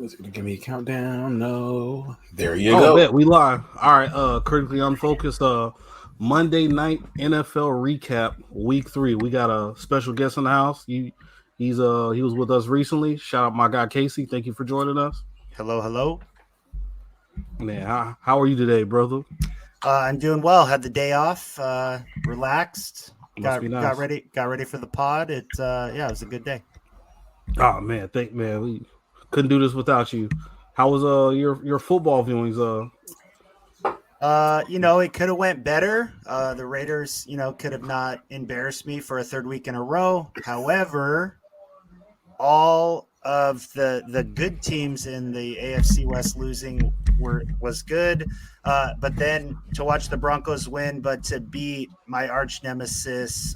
Is it gonna give me a countdown? No. There you Oh, go. bet we live. All right, critically unfocused. Monday night NFL recap, week 3. We got a special guest in the house. He was with us recently. Shout out my guy Casey. Thank you for joining us. Hello. Man, how are you today, brother? I'm doing well. Had the day off. Relaxed. Must be nice. Got ready for the pod. It was a good day. Oh man, we couldn't do this without you. How was your football viewings? It could have went better. The Raiders, could have not embarrassed me for a third week in a row. However, all of the good teams in the AFC West losing was good. But then to watch the Broncos win, but to beat my arch nemesis,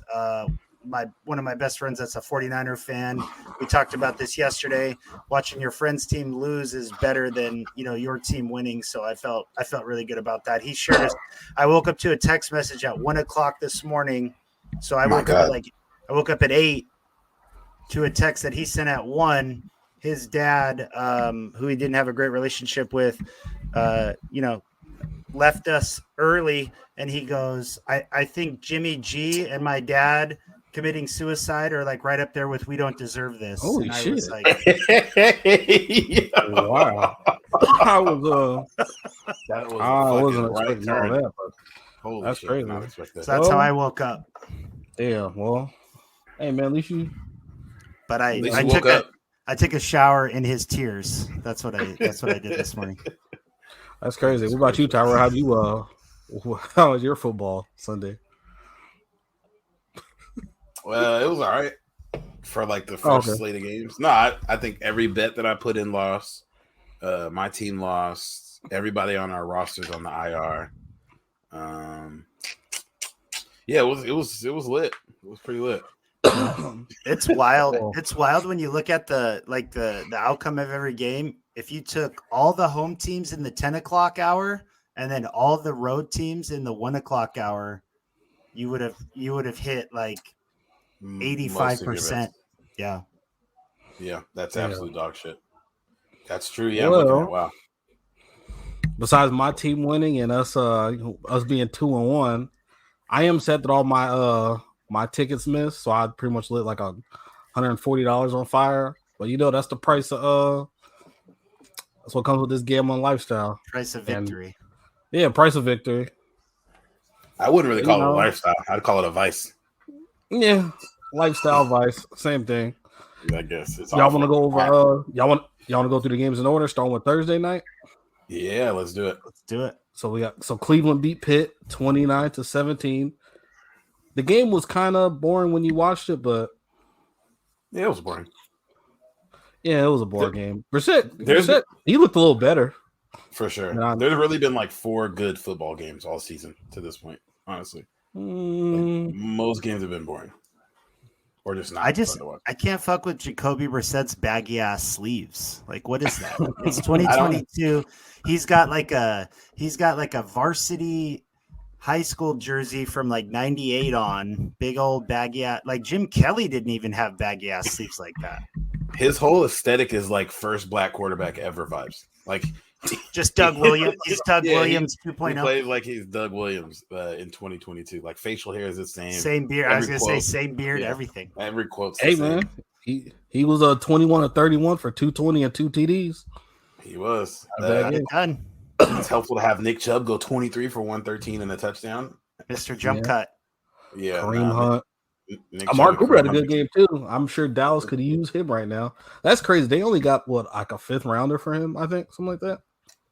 one of my best friends that's a 49er fan. We talked about this yesterday. Watching your friend's team lose is better than, your team winning. So I felt really good about that. He shared us. I woke up to a text message at 1:00 this morning. So I woke up at 8 to a text that he sent at 1. His dad, who he didn't have a great relationship with, left us early, and he goes, I think Jimmy G and my dad committing suicide are like right up there with "We Don't Deserve This." Holy and I shit! was like, wow. I wasn't expecting all that, but Holy that's shit, crazy. not expect that. So that's how I woke up. Yeah, well, hey man, at least you. But I woke up. I took a shower in his tears. That's what I did this morning. That's crazy. What about you, Tyler? How was your football Sunday? Well, it was all right for like the first slate of games. No, I think every bet that I put in lost. My team lost. Everybody on our rosters on the IR. Yeah, it was lit. It was pretty lit. It's wild. It's wild when you look at the outcome of every game. If you took all the home teams in the 10 o'clock hour and then all the road teams in the 1 o'clock hour, you would have hit like 85%. Yeah. Yeah, that's absolute dog shit. That's true. Yeah, well, I'm looking at wow. Besides my team winning and us being 2-1, I am sad that all my tickets missed, so I pretty much lit like $140 on fire. But that's the price of that's what comes with this gambling lifestyle. Price of victory. Price of victory. I wouldn't really call it a lifestyle. I'd call it a vice. Yeah, lifestyle vice, same thing. I guess it's y'all want to go over. Y'all want to go through the games in order, starting with Thursday night. Yeah, let's do it. So Cleveland beat Pitt 29-17. The game was kind of boring when you watched it, but yeah, it was boring. Yeah, it was a boring game. Brissett, he looked a little better. For sure. There's really been like 4 good football games all season to this point, honestly. Like, most games have been boring. Or just not fun to watch. I can't fuck with Jacoby Brissett's baggy ass sleeves. Like, what is that? It's 2022. He's got like a varsity high school jersey from like 98 on, big old baggy ass. Like Jim Kelly didn't even have baggy ass sleeves like that. His whole aesthetic is like first black quarterback ever vibes. Like just Doug Williams. He's Doug Williams 2.0. He plays like he's Doug Williams in 2022. Like facial hair is the same. Same beard. I was gonna say same beard. Everything. Every quote. Hey man, he was a 21-31 for 220 and 2 TDs. He was. Done. It's helpful to have Nick Chubb go 23 for 113 and a touchdown. Mr. Jump Cut. Yeah. Kareem Hunt. Mark Cooper had a good game too. I'm sure Dallas could use him right now. That's crazy. They only got like a 5th rounder for him, I think, something like that.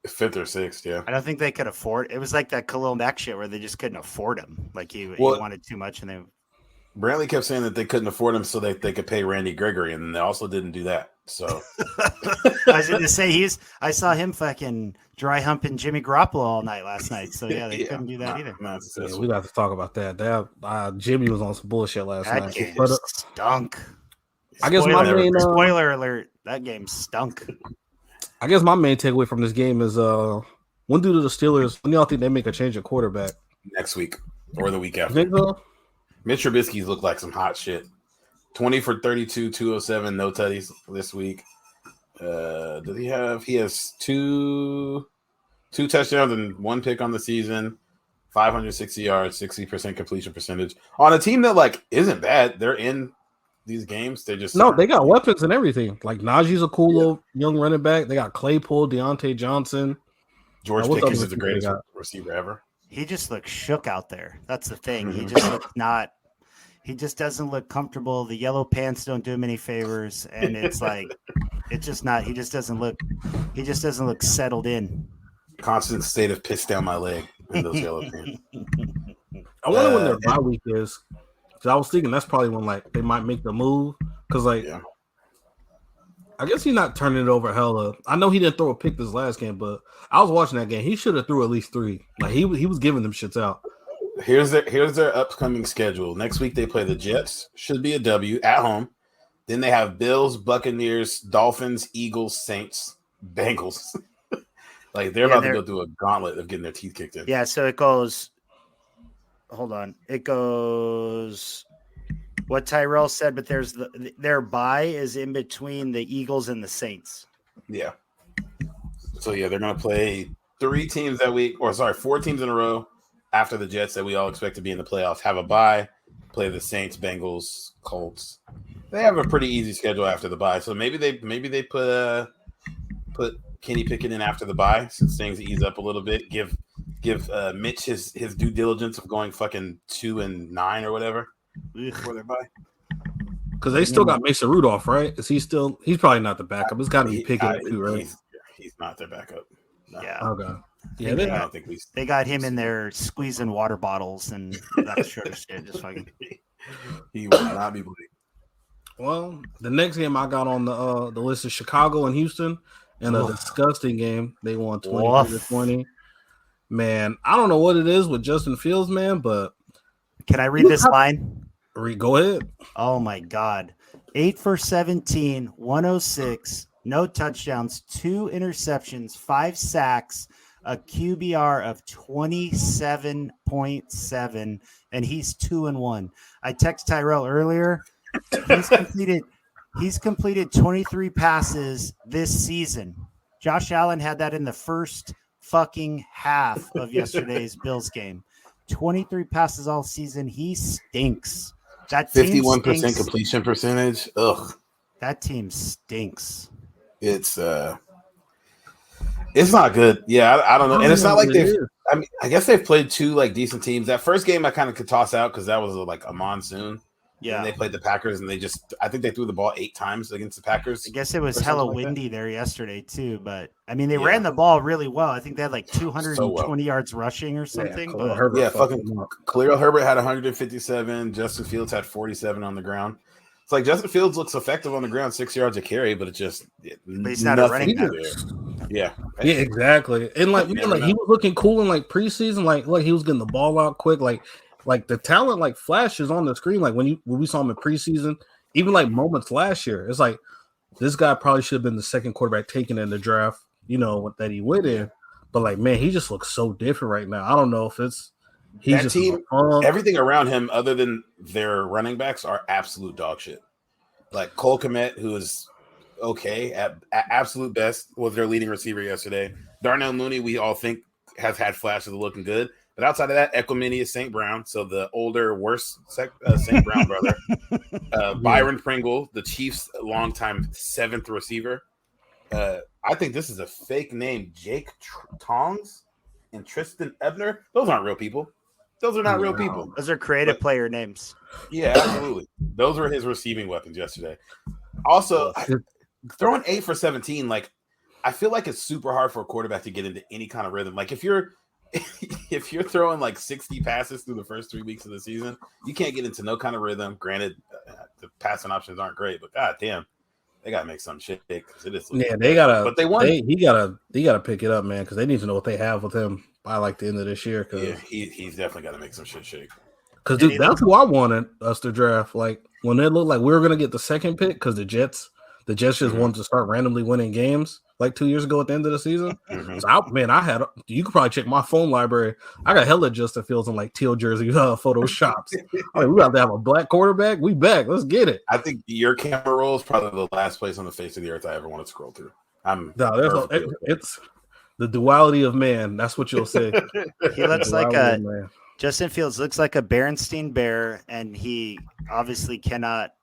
5th or 6th, yeah. I don't think they could afford. It was like that Khalil Mack shit where they just couldn't afford him. Like he wanted too much, and they. Brantley kept saying that they couldn't afford him, so they could pay Randy Gregory, and they also didn't do that. So I was going to say I saw him fucking dry humping Jimmy Garoppolo all night last night. So yeah, they couldn't do that either. Yeah, we got to talk about that. Jimmy was on some bullshit last night. Game stunk. I guess my main spoiler alert. That game stunk. I guess my main takeaway from this game is when do the Steelers? When y'all think they make a change of quarterback? Next week or the week after. Think so? Mitch Trubisky's look like some hot shit. 20 for 32, 207, no tutties this week. Did he have? He has two touchdowns and 1 pick on the season. 560 yards, 60% completion percentage on a team that like isn't bad. They're in these games. They just they got weapons and everything. Like Najee's a cool little young running back. They got Claypool, Deontay Johnson. George Pickens is the greatest receiver ever. He just looks shook out there. That's the thing. He just looks not. He just doesn't look comfortable. The yellow pants don't do him any favors, and it's like it's just not. He just doesn't look. He just doesn't look settled in. Constant state of piss down my leg in those yellow pants. I wonder when their bye week is. Because I was thinking that's probably when like they might make the move. Because I guess he's not turning it over hella. I know he didn't throw a pick this last game, but I was watching that game. He should have threw at least 3. Like he was giving them shits out. Here's their upcoming schedule. Next week they play the Jets. Should be a W at home. Then they have Bills, Buccaneers, Dolphins, Eagles, Saints, Bengals. Like they're about to go through a gauntlet of getting their teeth kicked in. Yeah, so it goes. Hold on, it goes. What Tyrell said, but their bye is in between the Eagles and the Saints. Yeah. So yeah, they're gonna play 4 teams in a row after the Jets that we all expect to be in the playoffs. Have a bye, play the Saints, Bengals, Colts. They have a pretty easy schedule after the bye. So maybe they put Kenny Pickett in after the bye since things ease up a little bit. Give Mitch his due diligence of going fucking 2-9 or whatever before their bye. Because they still got Mason Rudolph, right? Is he still? He's probably not the backup. It's got to be Pickett too, right? He's not their backup. No. Yeah. Okay. Yeah, I don't think they got him in there squeezing water bottles and that sort of shit. Just fucking. He will not be believed. Well, the next game I got on the list is Chicago and Houston. In a disgusting game, they won 20-20. Man, I don't know what it is with Justin Fields, man, but can I read this line? Go ahead. Oh my God. 8 for 17, 106, no touchdowns, 2 interceptions, 5 sacks, a QBR of 27.7, and he's 2-1. I texted Tyrell earlier. He's completed 23 passes this season. Josh Allen had that in the first fucking half of yesterday's Bills game. 23 passes all season. He stinks. That 51% completion percentage. Ugh. That team stinks. It's not good. Yeah, I don't know. And it's not like I guess they've played 2 like decent teams. That first game I kind of could toss out because that was like a monsoon. Yeah, and they played the Packers, and I think they threw the ball 8 times against the Packers. I guess it was hella windy there yesterday too, but I mean they ran the ball really well. I think they had like 220 yards rushing or something. Khalil Herbert had 157. Justin Fields had 47 on the ground. It's like Justin Fields looks effective on the ground, 6 yards a carry, but but he's not a running back. Yeah, exactly. And he was looking cool in like preseason, like he was getting the ball out quick, like the talent like flashes on the screen, like when we saw him in preseason, even like moments last year. It's like this guy probably should have been the second quarterback taken in the draft, that he went in. But like, man, he just looks so different right now. I don't know if he's just team. Everything around him, other than their running backs, are absolute dog shit. Like Cole Kmet, who is okay at absolute best, was their leading receiver yesterday. Darnell Mooney, we all think has had flashes of looking good. But outside of that, Equanimeous St. Brown, so the older, worse St. Brown brother. Byron Pringle, the Chiefs' longtime 7th receiver. I think this is a fake name. Jake Tongs and Tristan Ebner. Those aren't real people. Those are not real people. Those are creative player names. Yeah, absolutely. Those were his receiving weapons yesterday. Also, throwing 8 for 17, like I feel like it's super hard for a quarterback to get into any kind of rhythm. Like if you're throwing like 60 passes through the first 3 weeks of the season, you can't get into no kind of rhythm. Granted, the passing options aren't great, but goddamn, they gotta make some shit. They gotta. But they won. He gotta pick it up, man, because they need to know what they have with him by like the end of this year. Yeah, he's definitely got to make some shit shake. Because that's who I wanted us to draft. Like when it looked like we were gonna get the second pick, because the Jets just wanted to start randomly winning games. like 2 years ago at the end of the season. Mhm. So you could probably check my phone library. I got hella Justin Fields in like teal jersey photoshops. I mean, we got to have a black quarterback. We back. Let's get it. I think your camera roll is probably the last place on the face of the earth I ever want to scroll through. It's the duality of man. That's what you'll say. He looks like Justin Fields looks like a Berenstein Bear, and he obviously cannot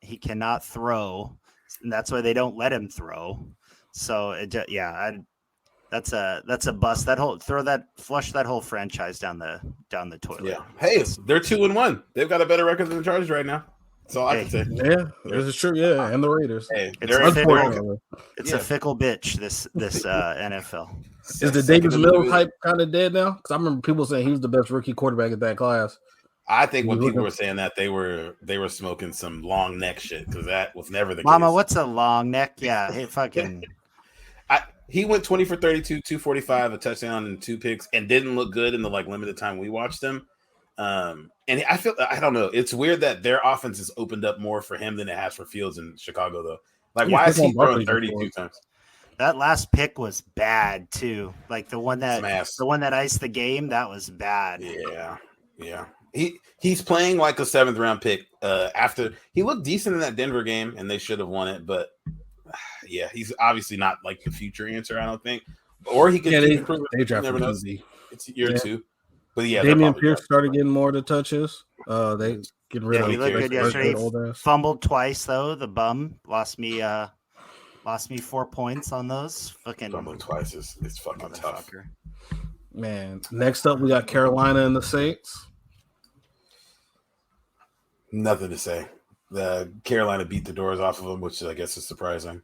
throw, and that's why they don't let him throw. So that's a bust. Flush that whole franchise down the toilet. Yeah. Hey, they're 2-1. They've got a better record than the Chargers right now. That's all I can say. Yeah, this is true. Yeah, and the Raiders. Hey, It's a fickle bitch. This NFL. Is the Davis Mills hype kind of dead now? Because I remember people saying he was the best rookie quarterback at that class. I think when people were saying that, they were smoking some long neck shit because that was never the Mama, case. what's a long neck? Yeah, hey, fucking. He went 20 for 32, 245, a touchdown, and 2 picks, and didn't look good in the limited time we watched him. And I don't know. It's weird that their offense has opened up more for him than it has for Fields in Chicago, though. Why is he throwing 32 times? That last pick was bad too. Like the one that iced the game, that was bad. Yeah. He's playing like a 7th round pick. After he looked decent in that Denver game, and they should have won it, but yeah, he's obviously not like the future answer. I don't think, or he could improve. They drafted never know. It's year 2, but yeah, Damian Pierce started getting more of the touches. They getting rid of. He looked good yesterday. Fumbled twice though. The bum lost me 4 points on those. Fucking fumbling twice is fucking tough. Man, next up we got Carolina and the Saints. Nothing to say. Carolina beat the doors off of them, which I guess is surprising.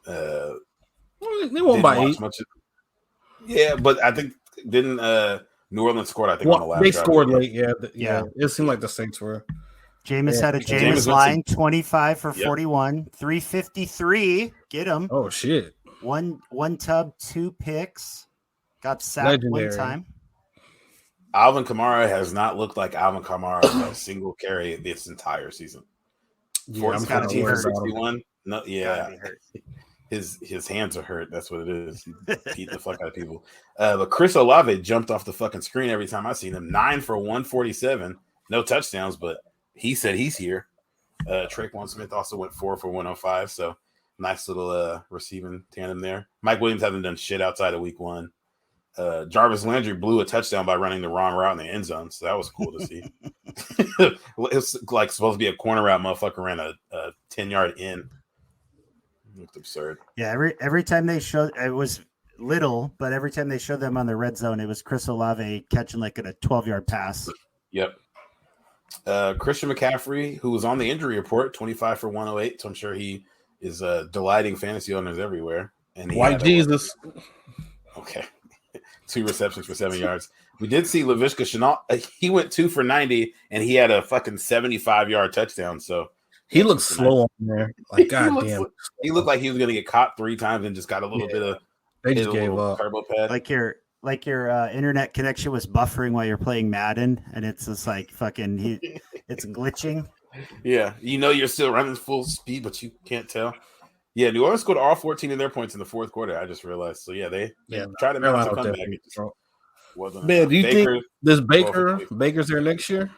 They won by 8. Yeah, but I think didn't New Orleans scored? I think on the last. They drive. scored late. Yeah. It seemed like the Saints were. Jameis had a Jameis line, 25 for 41, 353. Get him. Oh shit. One tub, 2 picks. Got sacked one time. Alvin Kamara has not looked like Alvin Kamara for a single carry this entire season. Yeah, I'm kind of 61. No, yeah. His hands are hurt. That's what it is. He beat the fuck out of people. But Chris Olave jumped off the fucking screen every time I seen him. 9 for 147. No touchdowns, but he said he's here. Traquan Smith also went 4 for 105. So nice little receiving tandem there. Mike Williams hasn't done shit outside of week 1. Jarvis Landry blew a touchdown by running the wrong route in the end zone, so that was cool to see. It's like supposed to be a corner route. Motherfucker ran a 10-yard in. It looked absurd. Yeah, every time they showed it was little, but every time they showed them on the red zone, it was Chris Olave catching like a 12-yard pass. Yep. Christian McCaffrey, who was on the injury report, 25 for 108. So I'm sure he is delighting fantasy owners everywhere. And White Jesus. Okay. 2 receptions for 7 yards. We did see Laviska Shenault. He went 2 for 90, and he had a fucking 75-yard touchdown. So he looks slow on there. Like goddamn, he looked like he was going to get caught 3 times and just got a little bit of. They just gave up. Turbo pad. Like your internet connection was buffering while you're playing Madden, and it's just like fucking. It's glitching. Yeah, you're still running full speed, but you can't tell. Yeah, New Orleans scored all 14 of their points in the 4th quarter. I just realized. So yeah, they tried to make a comeback. Man, do you think this Baker's there next year?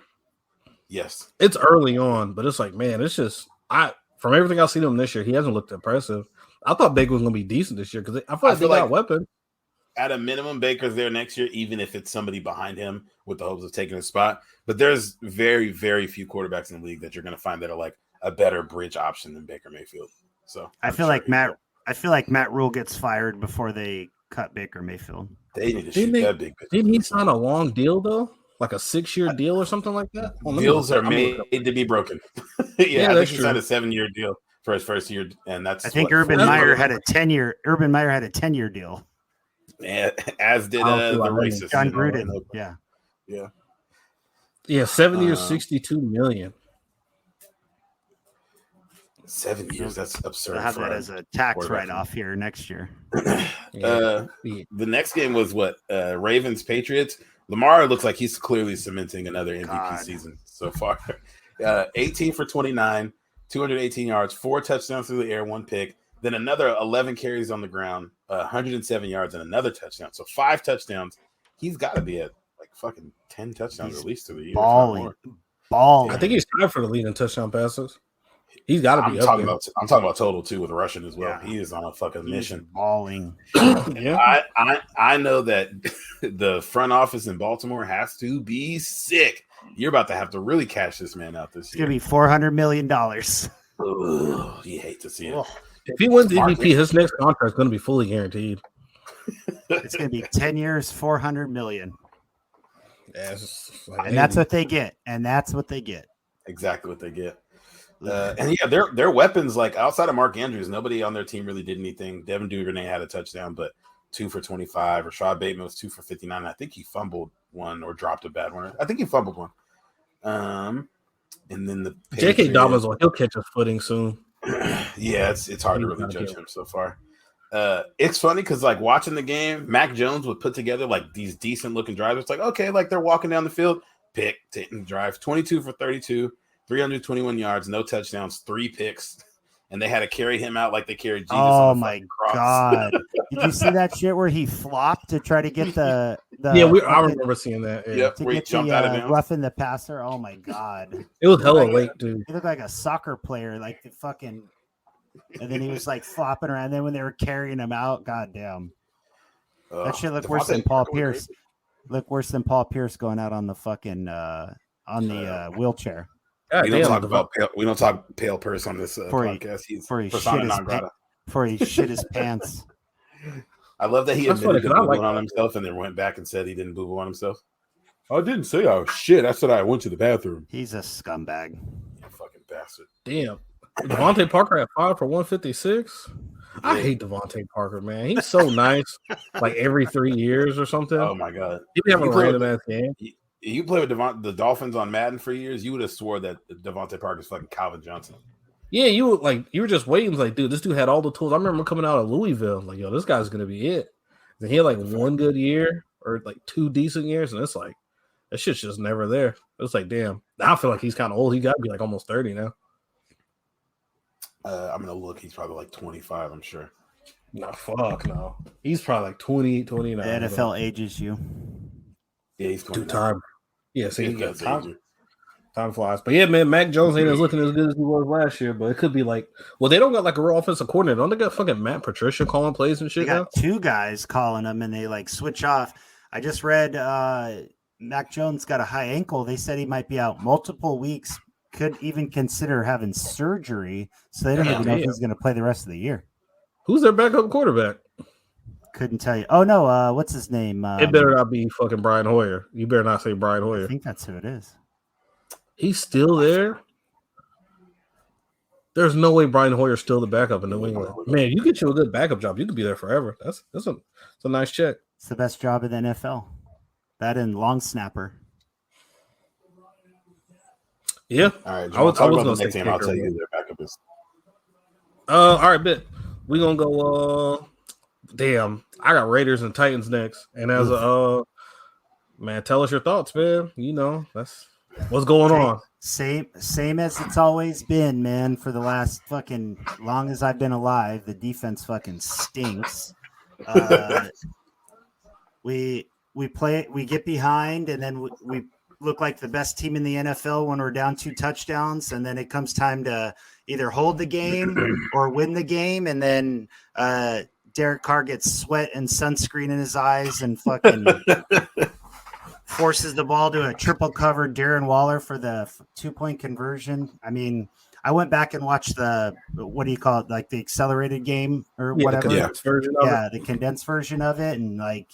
Yes, it's early on, but it's like, man, it's just from everything I've seen him this year, he hasn't looked impressive. I thought Baker was going to be decent this year because I feel like they got a weapon. At a minimum, Baker's there next year, even if it's somebody behind him with the hopes of taking a spot. But there's very, very few quarterbacks in the league that you're going to find that are like a better bridge option than Baker Mayfield. So I feel like Matt Rule gets fired before they cut Baker Mayfield. They need to shoot that big. Didn't he sign a long deal though? Like a 6-year deal or something like that? Deals are made to be broken. Yeah, I think he signed a 7-year deal for his first year, and that's. I think Urban Meyer had a 10-year deal. Yeah, as did the racist John Gruden. Yeah. 7 years, $62 million. 7 years. That's absurd. I'll have that as a tax write-off here next year. The next game was what? Ravens Patriots. Lamar looks like he's clearly cementing another MVP season so far. 18 for 29, 218 yards, 4 touchdowns through the air, 1 pick. then another 11 carries on the ground, 107 yards, and another touchdown. So 5 touchdowns. He's got to be at like fucking 10 touchdowns at least to the year. Balling. I think he's tied for the lead in touchdown passes. He's got to be. I'm talking about total too with Russian as well. Yeah. He is on a fucking mission. Balling. Yeah. I know that the front office in Baltimore has to be sick. You're about to have to really cash this man out this It's year. gonna be $400 million. Ugh, you hate to see it. If he wins the MVP, his next contract is going to be fully guaranteed. It's gonna be 10 years, $400 million. Yeah, And that's what they get. And that's what they get. Exactly what they get. And yeah, their weapons, like outside of Mark Andrews, nobody on their team really did anything. Devin Duvernay had a touchdown, but 2 for 25. Rashad Bateman was 2 for 59. I think he fumbled one or dropped a bad one. I think he fumbled one. And then the J.K. Dobbins, he'll catch his footing soon. Yeah, it's hard to really judge him so far. It's funny because like watching the game, Mac Jones would put together like these decent looking drives. It's like, okay, like they're walking down the field, pick, taking drive, 22 for 32, 321 yards, no touchdowns, 3 picks. And they had to carry him out like they carried Jesus. Oh my God. Did you see that shit where he flopped to try to get the I remember seeing that. Yeah. Yep, to where he get jumped out of the bounds. roughing the passer? Oh my God. It was hella late, dude. He looked like a soccer player, like the fucking, and then he was like flopping around. Then when they were carrying him out, goddamn, that shit looked worse than Paul Pierce. Look worse than Paul Pierce going out on the fucking wheelchair. God We don't talk pale purse on this podcast. He's Before he persona non grata. shit his pants. I love that he That's admitted to funny, 'cause I boo-booing like on himself and then went back and said he didn't boo-boo on himself. I didn't say oh shit. I said I went to the bathroom. He's a scumbag. You fucking bastard. Damn. Devontae Parker at 5 for 156. I hate Devontae Parker, man. He's so nice. Like every 3 years or something. Oh my god. He be having a You play random with- ass game. You play with the Dolphins on Madden for years, you would have swore that Devontae Parker's fucking Calvin Johnson. Yeah, you were just waiting. Like, dude, this dude had all the tools. I remember coming out of Louisville. Like, yo, this guy's gonna be it. And he had like 1 good year or like 2 decent years, and it's like that shit's just never there. It's like, damn. Now I feel like he's kind of old. He got to be like almost 30 now. I'm gonna look. He's probably like 25. I'm sure. No, fuck no. He's probably like 20, 29. The NFL ages you. Yeah, he's 29. Dude, time. Yeah, see, It he got does time. age you. Time flies. But yeah, man, Mac Jones ain't as looking as good as he was last year. But it could be like, well, they don't got like a real offensive coordinator. Don't they got fucking Matt Patricia calling plays and They shit now? got 2 guys calling them, and they like switch off. I just read Mac Jones got a high ankle. They said he might be out multiple weeks. Could even consider having surgery. So they don't even know if he's going to play the rest of the year. Who's their backup quarterback? Couldn't tell you. Oh no, what's his name? It better not be fucking Brian Hoyer. You better not say Brian I Hoyer. think that's who it is. He's still there. There's no way Brian Hoyer's still the backup in New England. Man, you get you a good backup job, you could be there forever. That's a nice check. It's the best job in the NFL. That and long snapper. Yeah. All right, I John, was talk about gonna the say next game. I'll kicker, tell but- you who their backup is. All right, bet. We're gonna go damn. I got Raiders and Titans next. And as man, tell us your thoughts, man. You know, that's what's going on. Same as it's always been, man, for the last fucking long as I've been alive. The defense fucking stinks. We get behind, and then we look like the best team in the NFL when we're down 2 touchdowns, and then it comes time to either hold the game or win the game, and then Derek Carr gets sweat and sunscreen in his eyes and fucking forces the ball to a triple covered Darren Waller for the 2-point conversion. I mean, I went back and watched the, what do you call it, like the accelerated game or whatever. The condensed version of it. The condensed version of it, and like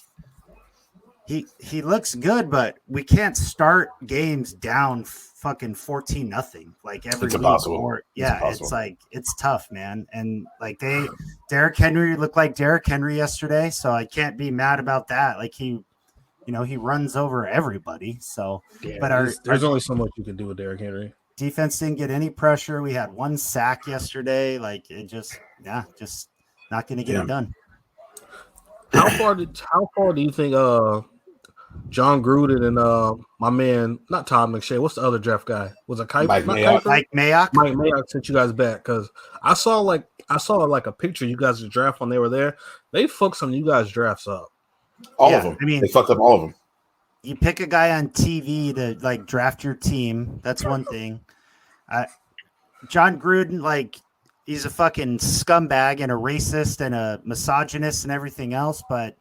he looks good, but we can't start games down fucking 14-0 like every It's week. impossible. Or, It's impossible. it's like it's tough, man. And like Derrick Henry looked like Derrick Henry yesterday, so I can't be mad about that. Like he runs over everybody. So, Yeah, but there's only so much you can do with Derrick Henry. defense didn't get any pressure. We had 1 sack yesterday. Like it just not going to get it done. How far do you think John Gruden and my man, not Todd McShay. What's the other draft guy? Was it Kuiper? Mike Not Mayock. Kuiper? Mike Mayock. Mike Mayock sent you guys back because I saw a picture of you guys' draft when they were there. They fucked some of you guys' drafts up. All Yeah, of them. I mean- they fucked up all of them. You pick a guy on TV to like draft your team. That's one thing. John Gruden, like, he's a fucking scumbag and a racist and a misogynist and everything else. But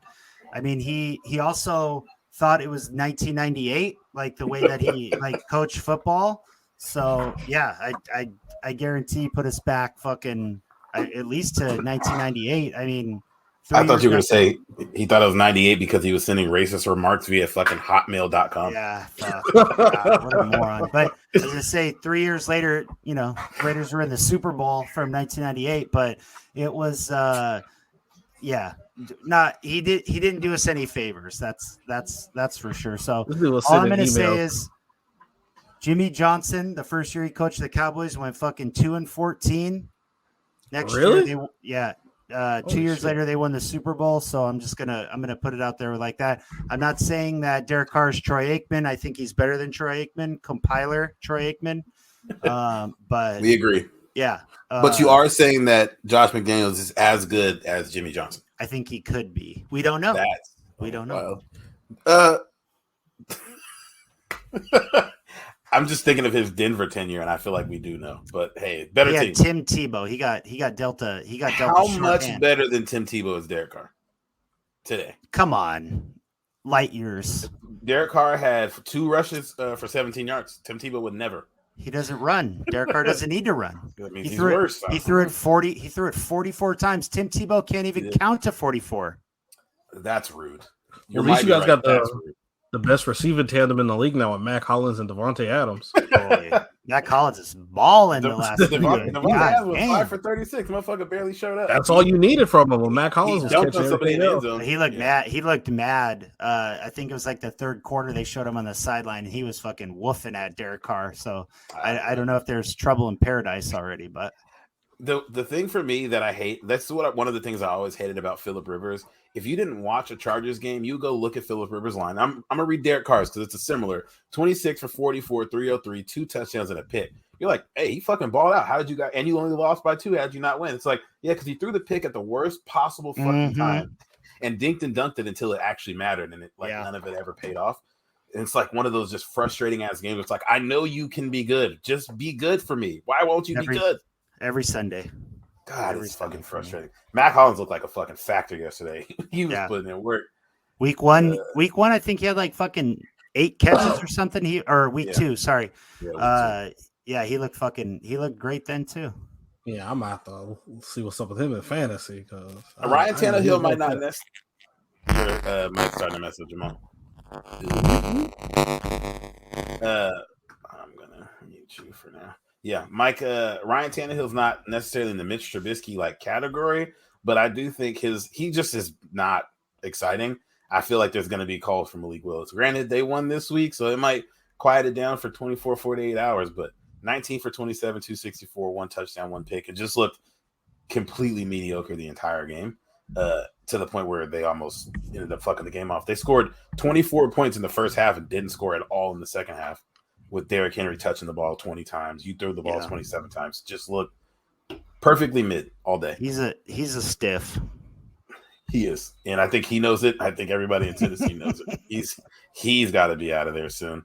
I mean, he also thought it was 1998, like the way that he like coached football. So yeah, I guarantee he put us back fucking at least to 1998. I mean, I thought you were going to say he thought it was 98 because he was sending racist remarks via fucking hotmail.com. Yeah, fuck. God, what a moron. But as I say, 3 years later, you know, Raiders were in the Super Bowl from 1998, but it was he didn't do us any favors. That's for sure. So all I'm gonna say is Jimmy Johnson, the first year he coached the Cowboys, went fucking 2-14. Next year 2 years later they won the Super Bowl. So I'm gonna put it out there like that. I'm not saying that Derek Carr is Troy Aikman. I think he's better than Troy Aikman, compiler Troy Aikman. But we agree. Yeah. But you are saying that Josh McDaniels is as good as Jimmy Johnson. I think he could be. We don't know. We don't know. I'm just thinking of his Denver tenure, and I feel like we do know. But hey, better team. Tim Tebow. He got Delta. How much better than Tim Tebow is Derek Carr today? Come on, light years. Derek Carr had 2 rushes for 17 yards. Tim Tebow would never. He doesn't run. Derek Carr doesn't need to run. That means he's worse. He threw it 40. He threw it 44 times. Tim Tebow can't even count to 44. That's rude. At least you guys got the best receiving tandem in the league now with Mac Hollins and Devontae Adams. Boy, Mac Hollins is balling the last Devontae Adams was 5 for 36. Motherfucker barely showed up. That's all you needed from him. When Mac Hollins was catching everything else. He looked mad. He looked mad. I think it was like the third quarter. They showed him on the sideline, and he was fucking woofing at Derek Carr. So I don't know if there's trouble in paradise already, but. The thing for me that I hate, that's one of the things I always hated about Phillip Rivers. If you didn't watch a Chargers game, you go look at Phillip Rivers' line. I'm gonna read Derek Carr's because it's a similar 26 for 44, 303, 2 touchdowns and a pick. You're like, hey, he fucking balled out. How did you guys? And you only lost by 2. How did you not win? It's like, yeah, because he threw the pick at the worst possible fucking time and dinked and dunked it until it actually mattered, and none of it ever paid off. And it's like one of those just frustrating ass games. It's like, I know you can be good. Just be good for me. Why won't you be good? Every Sunday. God, it's fucking frustrating. Mac Hollins looked like a fucking factor yesterday. He was putting in work. Week one, I think he had like fucking 8 catches or something. Week 2, sorry. He looked great then too. Yeah, I'm out to see what's up with him in fantasy because Ryan Tannehill might not necessarily. Mike's starting to mess with Jamal. I'm gonna mute you for now. Yeah, Mike. Ryan Tannehill's not necessarily in the Mitch Trubisky like category, but I do think he just is not exciting. I feel like there's going to be calls from Malik Willis. Granted, they won this week, so it might quiet it down for 24, 48 hours. But 19 for 27, 264, 1 touchdown, 1 pick. It just looked completely mediocre the entire game, to the point where they almost ended up fucking the game off. They scored 24 points in the first half and didn't score at all in the second half. With Derrick Henry touching the ball 20 times, you threw the ball 27 times. Just look perfectly mid all day. He's a stiff. He is, and I think he knows it. I think everybody in Tennessee knows it. He's got to be out of there soon.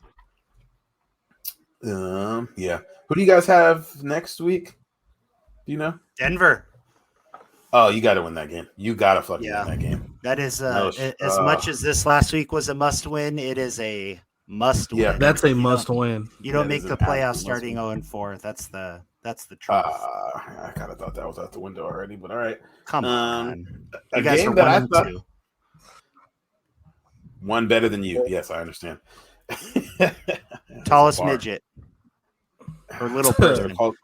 Yeah. Who do you guys have next week? Do you know? Denver. Oh, you got to win that game. You got to fucking win that game. That is as much as this last week was a must win. It is a must win. Yeah, that's a must win. You don't make the playoffs starting 0-4. That's the truth. I kind of thought that was out the window already, but all right. Come on. A game that I thought one better than you. Yes, I understand. Tallest midget or little person. They're called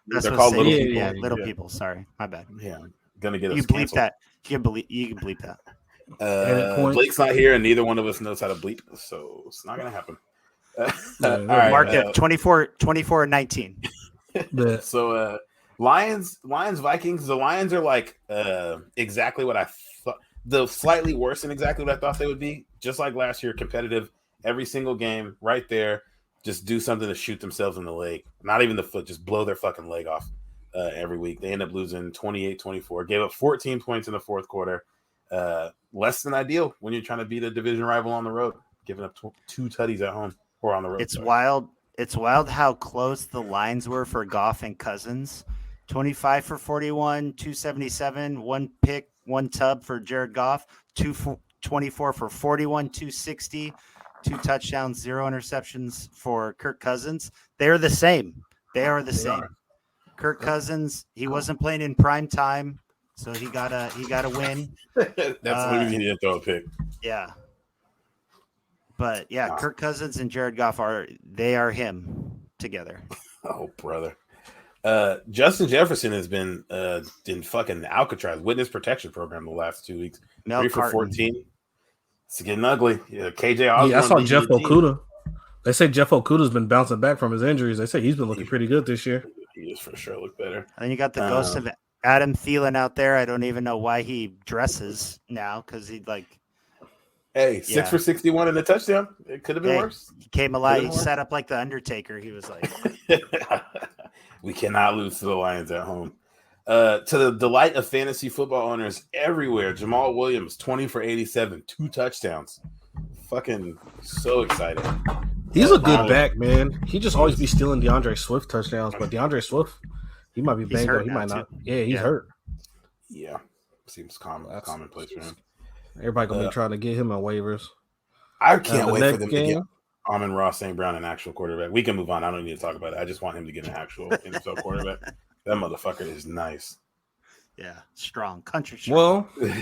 little people. Yeah, little people. Sorry, my bad. Yeah, gonna get us you bleep canceled. that. You can bleep that. Blake's not here, and neither one of us knows how to bleep, so it's not gonna happen. All right, Mark it 24-19. So Lions Vikings. The Lions are like exactly what I thought. The slightly worse than exactly what I thought they would be. Just like last year, competitive every single game, right there. Just do something to shoot themselves in the leg. Not even the foot, just blow their fucking leg off every week. They end up losing 28-24. Gave up 14 points in the fourth quarter. Less than ideal when you're trying to beat a division rival on the road, giving up 2 tutties at home or on the road. It's wild. It's wild how close the lines were for Goff and Cousins. 25 for 41, 277, 1 pick, 1 tub for Jared Goff, 24 for 41, 260, 2 touchdowns, 0 interceptions for Kirk Cousins. They're the same. They are the same. Kirk Cousins, he wasn't playing in prime time, so he got a win. That's what he needed to throw a pick. Yeah. But yeah, Kirk Cousins and Jared Goff are him together. Oh, brother. Justin Jefferson has been in fucking Alcatraz witness protection program the last 2 weeks. Mel 3 for Carton. 14. It's getting ugly. Yeah, KJ Osborne. Yeah, I saw Jeff DDT. Okuda. They say Jeff Okuda's been bouncing back from his injuries. They say he's been looking pretty good this year. He just for sure look better. And then you got the ghost of Adam Thielen out there. I don't even know why he dresses now because he'd Hey, 6 for 61 in the touchdown. It could have been worse. He came alive. He sat up like the Undertaker. He was like, We cannot lose to the Lions at home. To the delight of fantasy football owners everywhere, Jamal Williams, 20 for 87, 2 touchdowns. Fucking so excited. He's a good back, man. He just always be stealing DeAndre Swift touchdowns, but DeAndre Swift, he might be He's banged hurt up. He now, might too. not. Yeah, he's hurt. Yeah, seems commonplace for him. Everybody gonna be trying to get him on waivers. I can't the wait for next them to game? get Amon-Ra St. Brown an actual quarterback. We can move on. I don't need to talk about it. I just want him to get an actual NFL quarterback. That motherfucker is nice. yeah, strong, country strong. Well,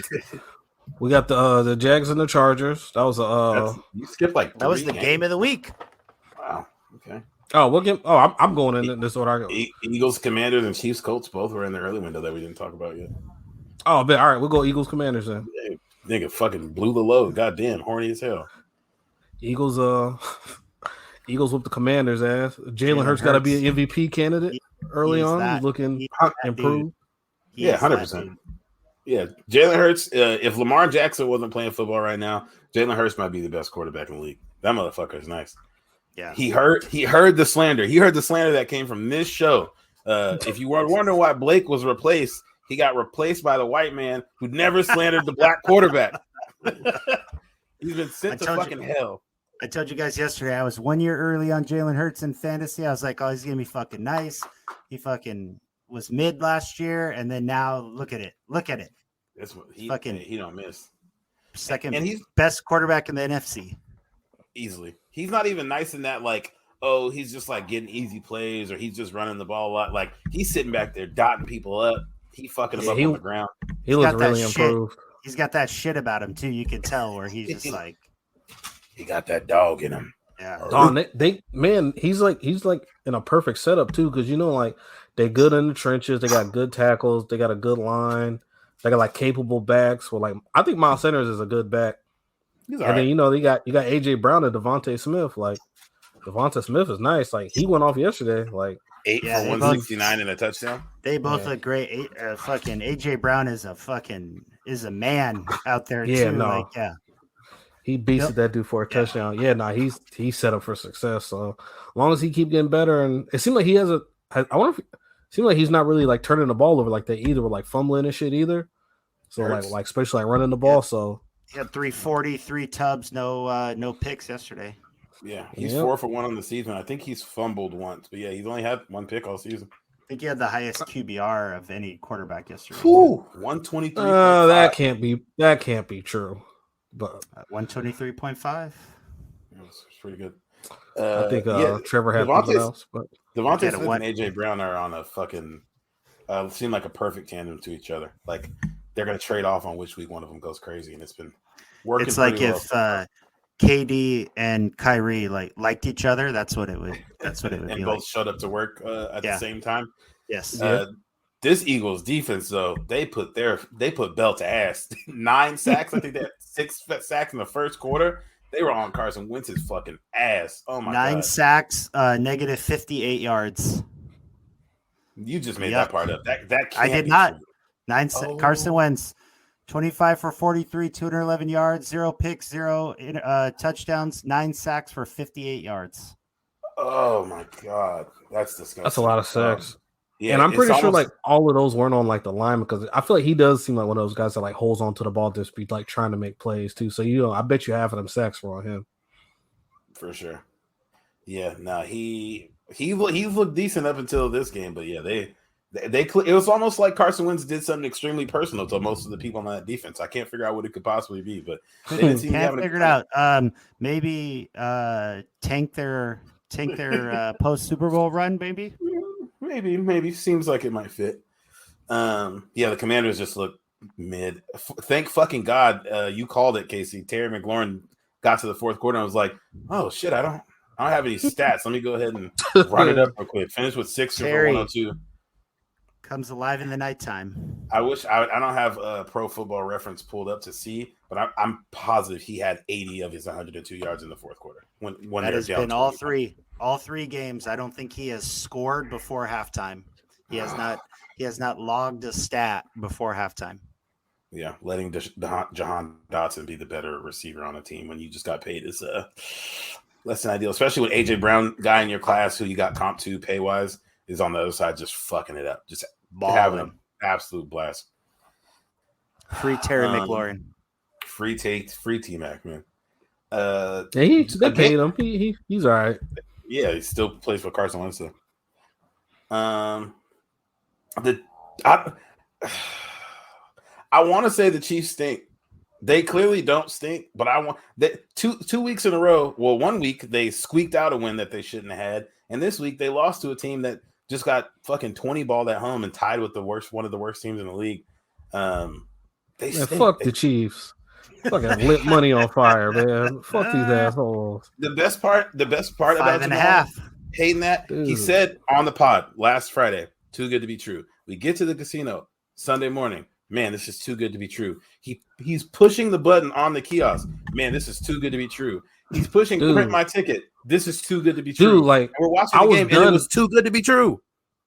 we got the Jags and the Chargers. That was You skipped like That was 3 the game of the week. Wow. Okay. what game? Oh, I'm going in this order. Eagles, Commanders, and Chiefs, Colts both were in the early window that we didn't talk about yet. Oh, but all right, we'll go Eagles Commanders then. Nigga fucking blew the load. Goddamn, horny as hell. Eagles Eagles with the Commanders ass. Jalen Hurts got to be an MVP candidate early on. He's looking improved. Yeah, 100%. Yeah, Jalen Hurts. If Lamar Jackson wasn't playing football right now, Jalen Hurts might be the best quarterback in the league. That motherfucker is nice. Yeah, He heard the slander. He heard the slander that came from this show. If you were wondering why Blake was replaced, he got replaced by the white man who never slandered the black quarterback. He's been sent to fucking hell. I told you guys yesterday I was 1 year early on Jalen Hurts in fantasy. I was like, oh, he's gonna be fucking nice. He fucking was mid last year, and then now look at it. Look at it. That's what he don't miss. Second and he's best quarterback in the NFC. Easily. He's not even nice in that, like, oh, he's just like getting easy plays or he's just running the ball a lot. Like, he's sitting back there dotting people up. He fucking them up on the ground. He looks really improved. He's got that shit about him too. You can tell where he's just like, he got that dog in him. yeah. He's like in a perfect setup too, because like they're good in the trenches. They got good tackles. They got a good line. They got like capable backs. Well, like I think Miles Sanders is a good back. He's and then you got AJ Brown and Devontae Smith. Like Devontae Smith is nice. Like he went off yesterday. Like 8 for 169 and a touchdown. They both look great. Fucking AJ Brown is a man out there too. No. Like, yeah. He beasted that dude for a touchdown. Yeah, he's set up for success. So as long as he keep getting better, and it seemed like he has it seems like he's not really like turning the ball over like they either were like fumbling and shit either. So like especially like running the ball. So he had 340, 3 tubs, no picks yesterday. Yeah, he's 4 for 1 on the season. I think he's fumbled once, but yeah, he's only had 1 pick all season. I think he had the highest QBR of any quarterback yesterday. 123. That can't be true. But 123.5. It's pretty good. I think Trevor had something else, but Devontae Smith and AJ Brown are on a fucking seem like a perfect tandem to each other. Like they're gonna trade off on which week one of them goes crazy, and it's been working. It's like well. if KD and Kyrie liked each other. That's what it would and be both like. showed up to work at the same time. Yes. This Eagles defense, though, they put belt to ass. 9 sacks. I think they had 6 sacks in the first quarter. They were on Carson Wentz's fucking ass. Oh my god. 9 sacks, negative 58 yards. You just made that part up. That can't I did be not. true. 9 Carson Wentz, 25 for 43, 211 yards, 0 picks, 0 touchdowns, 9 sacks for 58 yards. Oh my god, that's disgusting. That's a lot of sacks. Yeah, and I'm pretty sure almost, like all of those weren't on like the line because I feel like he does seem like one of those guys that like holds on to the ball just be like trying to make plays too. So I bet you half of them sacks were on him for sure. Yeah, no, he's looked decent up until this game, but yeah, they it was almost like Carson Wentz did something extremely personal to most of the people on that defense. I can't figure out what it could possibly be, but they didn't seem to have figure it out. Maybe tank their post Super Bowl run, maybe. Maybe seems like it might fit. Yeah, the Commanders just look mid. Thank fucking God you called it, Casey. Terry McLaurin got to the fourth quarter and was like, "Oh shit, I don't have any stats. Let me go ahead and run it up real quick." Finish with 6 for 102. Comes alive in the nighttime. I wish I don't have a Pro Football Reference pulled up to see, but I'm positive he had 80 of his 102 yards in the fourth quarter. When that has been all three games. I don't think he has scored before halftime. He has not logged a stat before halftime. Yeah, letting Jahan Dotson be the better receiver on a team when you just got paid is less than ideal, especially when AJ Brown, guy in your class who you got comp to pay wise, is on the other side just fucking it up, just having an absolute blast. Free Terry McLaurin, free T-Mac, man. Yeah, they paid him. He's all right. Yeah, he still plays for Carson Wentz. I want to say the Chiefs stink. They clearly don't stink, but I want that 2 weeks in a row. Well, 1 week they squeaked out a win that they shouldn't have had, and this week they lost to a team that just got fucking 20 balled at home and tied with one of the worst teams in the league. Fuck the Chiefs. Fucking lit money on fire, man. Fuck these assholes. The best part about Jamal hating that, he said on the pod last Friday, too good to be true. We get to the casino Sunday morning. Man, this is too good to be true. He's pushing the button on the kiosk. Man, this is too good to be true. He's pushing print my ticket. This is too good to be true. Dude, like, and we're watching the game and it was too good to be true.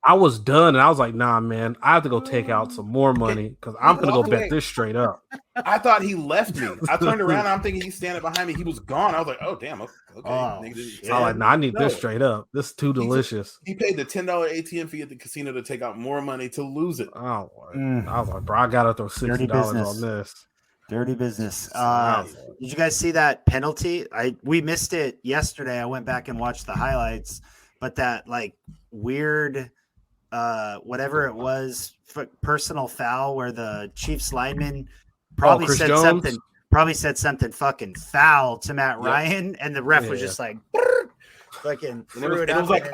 I was done and I was like, nah, man, I have to go take out some more money because I'm gonna go bet this straight up. I thought he left me. I turned around and I'm thinking he's standing behind me. He was gone. I was like, oh damn, okay. I was like, nah, I need this straight up. This is too delicious. He paid the $10 ATM fee at the casino to take out more money to lose it. I was like, bro, I gotta throw $60 on this. Dirty business. Did you guys see that penalty? We missed it yesterday. I went back and watched the highlights, but that like weird whatever it was, personal foul where the Chiefs lineman probably said something fucking foul to Matt Ryan, and the ref was just like fucking threw it was like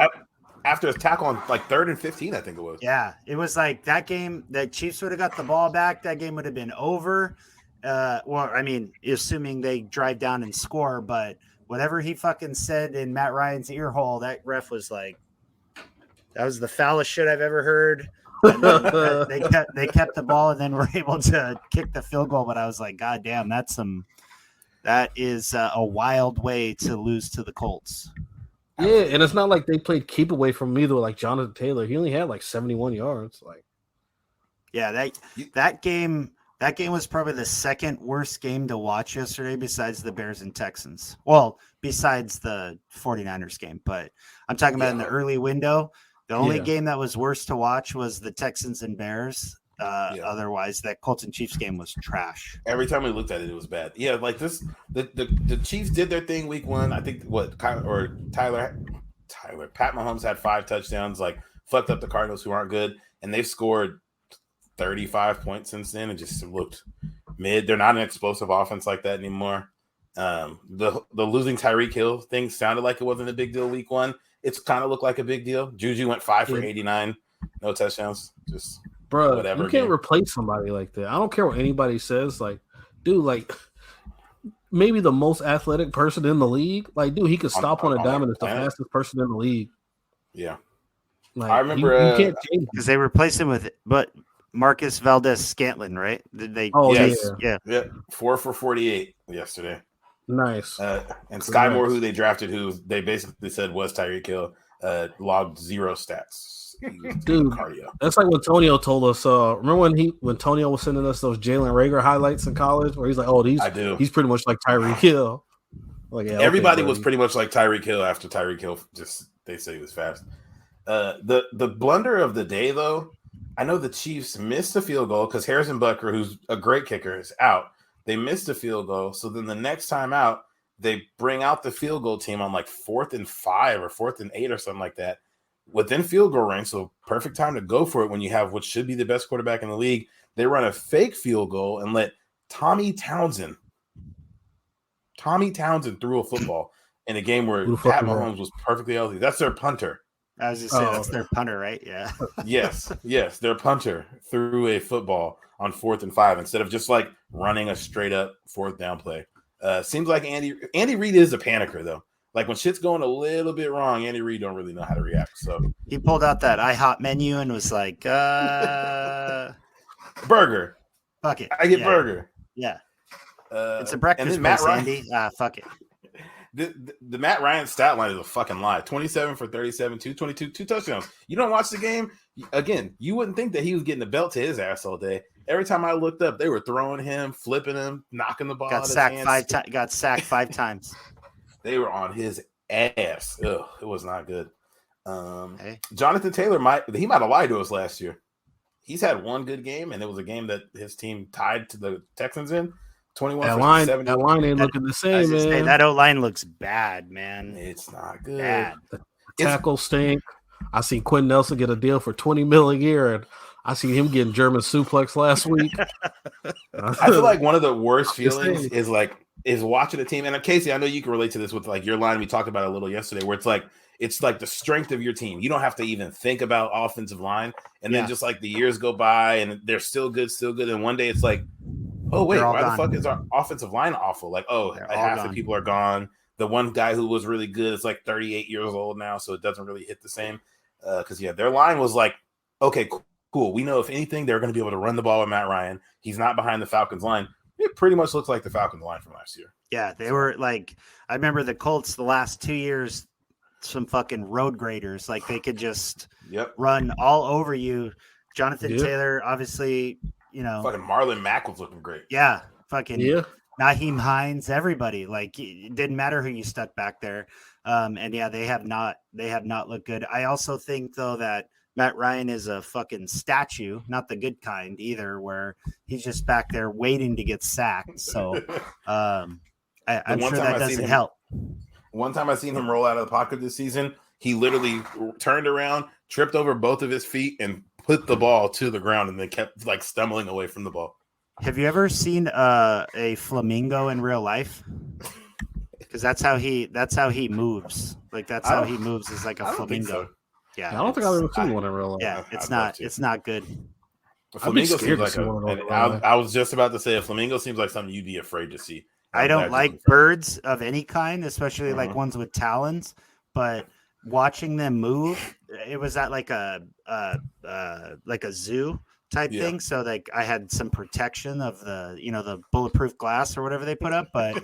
after a tackle on like 3rd and 15, I think it was. Yeah, it was like that game. The Chiefs would have got the ball back. That game would have been over. Well, I mean, assuming they drive down and score, but whatever he fucking said in Matt Ryan's ear hole, that ref was like, that was the foulest shit I've ever heard. They kept the ball and then were able to kick the field goal. But I was like, God damn, that is a wild way to lose to the Colts. Yeah, and it's not like they played keep away from either. Like Jonathan Taylor, he only had like 71 yards. Like, yeah, that game was probably the second worst game to watch yesterday, besides the Bears and Texans. Well, besides the 49ers game, but I'm talking about in the early window. The only game that was worse to watch was the Texans and Bears. Otherwise, that Colts and Chiefs game was trash. Every time we looked at it, it was bad. Yeah, like this, the Chiefs did their thing week 1. I think Pat Mahomes had 5 touchdowns, like fucked up the Cardinals, who aren't good, and they've scored 35 points since then. It just looked mid. They're not an explosive offense like that anymore. The losing Tyreek Hill thing sounded like it wasn't a big deal week 1. It's kind of looked like a big deal. Juju went 5 for 89, no touchdowns. Just whatever. You can't replace somebody like that. I don't care what anybody says. Like, dude, like maybe the most athletic person in the league. Like, dude, he could stop on a dime and is the fastest person in the league. Yeah, like, I remember you can't change because they replaced him with Marcus Valdez-Scantling, right? Yeah. 4 for 48 yesterday. Nice. And Sky Moore, who they drafted, who they basically said was Tyreek Hill, logged 0 stats Dude. cardio. That's like what Tonio told us. Remember when Tonio was sending us those Jalen Reagor highlights in college, where he's like, "Oh, I do. he's pretty much like Tyreek Hill." Like, yeah, Everybody okay, was pretty much like Tyreek Hill after Tyreek Hill. Just they say he was fast. The blunder of the day, though, I know the Chiefs missed a field goal because Harrison Butker, who's a great kicker, is out. They missed a field goal, so then the next time out, they bring out the field goal team on like 4th and 5 or 4th and 8 or something like that, within field goal range. So perfect time to go for it when you have what should be the best quarterback in the league. They run a fake field goal and let Tommy Townsend threw a football in a game where Pat Mahomes was perfectly healthy. That's their punter. I was just saying that's their punter, right? Yeah. Yes, their punter threw a football on 4th and 5 instead of just like running a straight up 4th down play. Seems like Andy Reid is a panicker though. Like when shit's going a little bit wrong, Andy Reid don't really know how to react. So he pulled out that IHOP menu and was like, burger. Fuck it. I get burger. Yeah. It's a breakfast place, Andy. Fuck it. The Matt Ryan stat line is a fucking lie. 27 for 37, 222, 2 touchdowns. You don't watch the game, again, you wouldn't think that he was getting the belt to his ass all day. Every time I looked up, they were throwing him, flipping him, knocking the ball out of his hands. Got sacked 5 times. They were on his ass. Ugh, it was not good. Jonathan Taylor might have lied to us last year. He's had one good game, and it was a game that his team tied to the Texans in. 21 that line ain't looking the same, man. Say, that O-line looks bad, man. It's not good. Bad. The tackles stink. I seen Quentin Nelson get a deal for $20 million a year, and I seen him getting German suplex last week. I feel like one of the worst feelings is watching a team. And Casey, I know you can relate to this with like your line. We talked about it a little yesterday, where it's like the strength of your team. You don't have to even think about offensive line, and then just like the years go by, and they're still good, and one day it's like, oh wait, why the fuck is our offensive line awful? Like, half the people are gone. The one guy who was really good is like 38 years old now, so it doesn't really hit the same. Because their line was like, okay, cool. We know if anything, they're going to be able to run the ball with Matt Ryan. He's not behind the Falcons line. It pretty much looks like the Falcons line from last year. Yeah, they were like, I remember the Colts the last 2 years, some fucking road graders. Like they could just run all over you. Jonathan Taylor, obviously. Fucking Marlon Mack was looking great. Yeah, fucking Nyheim Hines, everybody. Like it didn't matter who you stuck back there. They have not looked good. I also think though that Matt Ryan is a fucking statue, not the good kind either, where he's just back there waiting to get sacked. So I'm sure that doesn't help. One time I seen him roll out of the pocket this season, he literally turned around, tripped over both of his feet, and put the ball to the ground, and then kept like stumbling away from the ball. Have you ever seen a flamingo in real life? Because that's how he moves. Like that's how he moves is like a flamingo. So. Yeah, I don't think I've ever seen one in real life. Yeah, it's not good. A flamingo seems like I was just about to say a flamingo seems like something you'd be afraid to see. I don't like birds of any kind, especially like ones with talons, but watching them move, it was at like a zoo type thing. So like I had some protection of the bulletproof glass or whatever they put up, but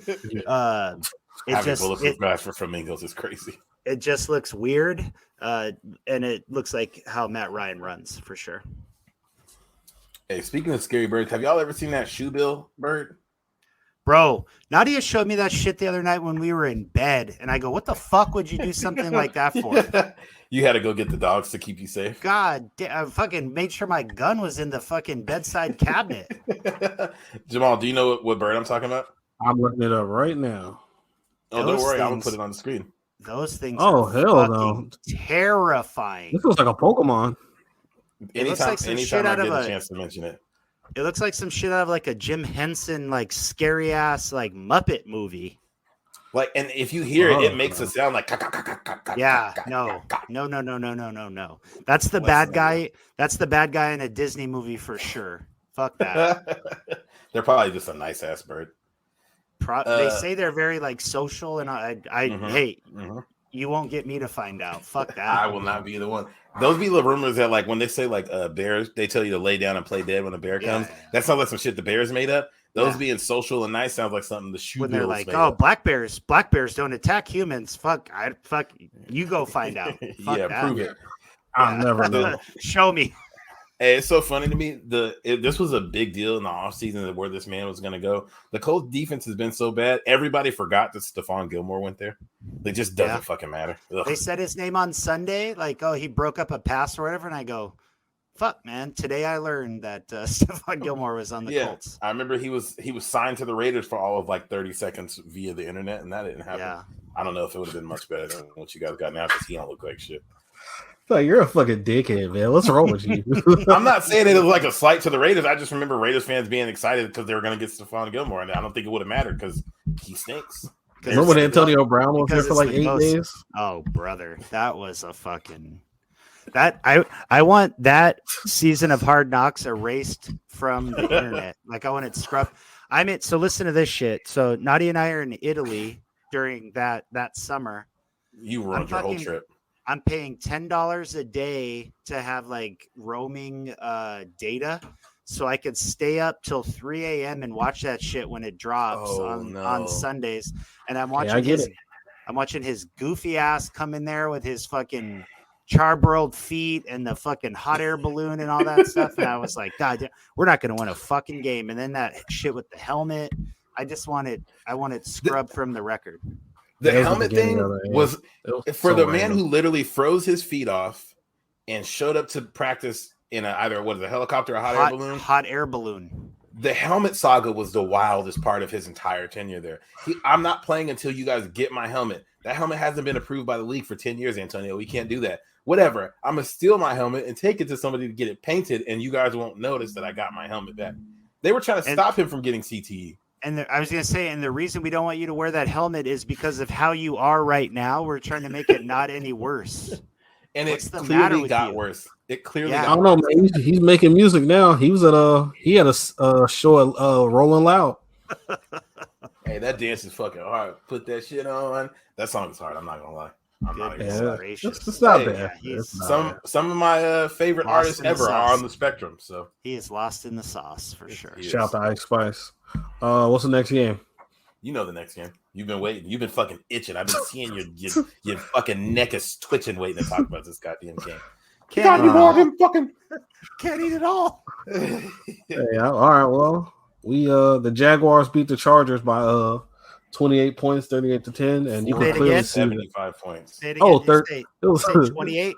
bulletproof glass for flamingos is crazy. It just looks weird, and it looks like how Matt Ryan runs for sure. Hey, speaking of scary birds, have y'all ever seen that shoebill bird? Bro, Nadia showed me that shit the other night when we were in bed, and I go, what the fuck would you do something like that for? You had to go get the dogs to keep you safe? God, I fucking made sure my gun was in the fucking bedside cabinet. Jamal, do you know what bird I'm talking about? I'm looking it up right now. Oh, don't worry. I'm going to put it on the screen. Those things are hell no. Terrifying. This looks like a Pokemon. Anytime I get a chance to mention it. It looks like some shit out of like a Jim Henson, like scary ass, like Muppet movie. Like, and if you hear it, it makes a sound like. Yeah, no. That's the bad guy. That's the bad guy in a Disney movie for sure. Fuck that. They're probably just a nice ass bird. They say they're very like social, and you won't get me to find out. Fuck that. I will not be the one. Those be the rumors that like when they say like bears, they tell you to lay down and play dead when a bear comes. That sounds like some shit the Bears made up. Those being social and nice sounds like something the shoe. When they're like, black bears don't attack humans. Fuck, you go find out. Fuck that. Prove it. I never know. Show me. Hey, it's so funny to me. This was a big deal in the offseason where this man was going to go. The Colts defense has been so bad. Everybody forgot that Stephon Gilmore went there. It just doesn't fucking matter. Ugh. They said his name on Sunday, like, oh, he broke up a pass or whatever. And I go, fuck, man. Today I learned that Stephon Gilmore was on the Colts. I remember he was signed to the Raiders for all of like 30 seconds via the internet, and that didn't happen. Yeah. I don't know if it would have been much better than what you guys got now because he don't look like shit. Like, you're a fucking dickhead, man. What's wrong with you? I'm not saying it was like a slight to the Raiders. I just remember Raiders fans being excited because they were going to get Stephon Gilmore, and I don't think it would have mattered because he stinks. Remember when Antonio Brown was there for like 8 days? Oh, brother, that was a fucking that I want that season of Hard Knocks erased from the internet. Like I want it scrubbed. So listen to this shit. So Nadia and I are in Italy during that summer. You ruined your whole trip. I'm paying $10 a day to have like roaming data so I could stay up till 3 a.m. and watch that shit when it drops on Sundays. And I'm watching I'm watching his goofy ass come in there with his fucking charbroiled feet and the fucking hot air balloon and all that stuff. And I was like, God, we're not going to win a fucking game. And then that shit with the helmet, I want it scrubbed from the record. The helmet thing was for the man who literally froze his feet off and showed up to practice in either a helicopter or a hot air balloon. Hot air balloon. The helmet saga was the wildest part of his entire tenure there. I'm not playing until you guys get my helmet. That helmet hasn't been approved by the league for 10 years, Antonio. We can't do that. Whatever. I'm going to steal my helmet and take it to somebody to get it painted, and you guys won't notice that I got my helmet back. They were trying to stop him from getting CTE. And I was going to say, and the reason we don't want you to wear that helmet is because of how you are right now. We're trying to make it not any worse. And it clearly got worse. It clearly got worse. I don't know, man. He's making music now. He was at he had a show at Rolling Loud. Hey, that dance is fucking hard. Put that shit on. That song is hard. I'm not gonna lie. I'm not even gracious. It's not bad. Some of my favorite artists ever are on the spectrum. So he is lost in the sauce for sure. Shout out to Ice Spice. What's the next game? You know the next game. You've been waiting. You've been fucking itching. I've been seeing your fucking neck is twitching, waiting to talk about this goddamn game. Can't eat it all. Hey, all right. Well, we the Jaguars beat the Chargers by 28 points, 38-10, and you can clearly see 75 points. It was 28.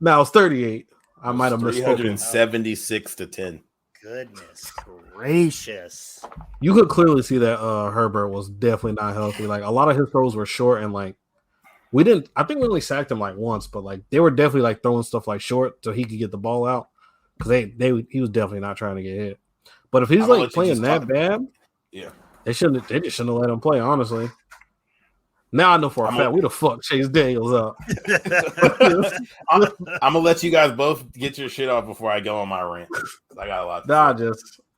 No, it's 38. I might have misspoken. 76-10. Goodness gracious! You could clearly see that Herbert was definitely not healthy. Like a lot of his throws were short, and like we didn't. I think we only sacked him like once, but like they were definitely like throwing stuff like short so he could get the ball out because he was definitely not trying to get hit. But if he's like playing that bad, yeah, they just shouldn't have let him play. Honestly, now I know for a fact we the fuck Chase Daniels up. I'm gonna let you guys both get your shit off before I go on my rant. I got a lot.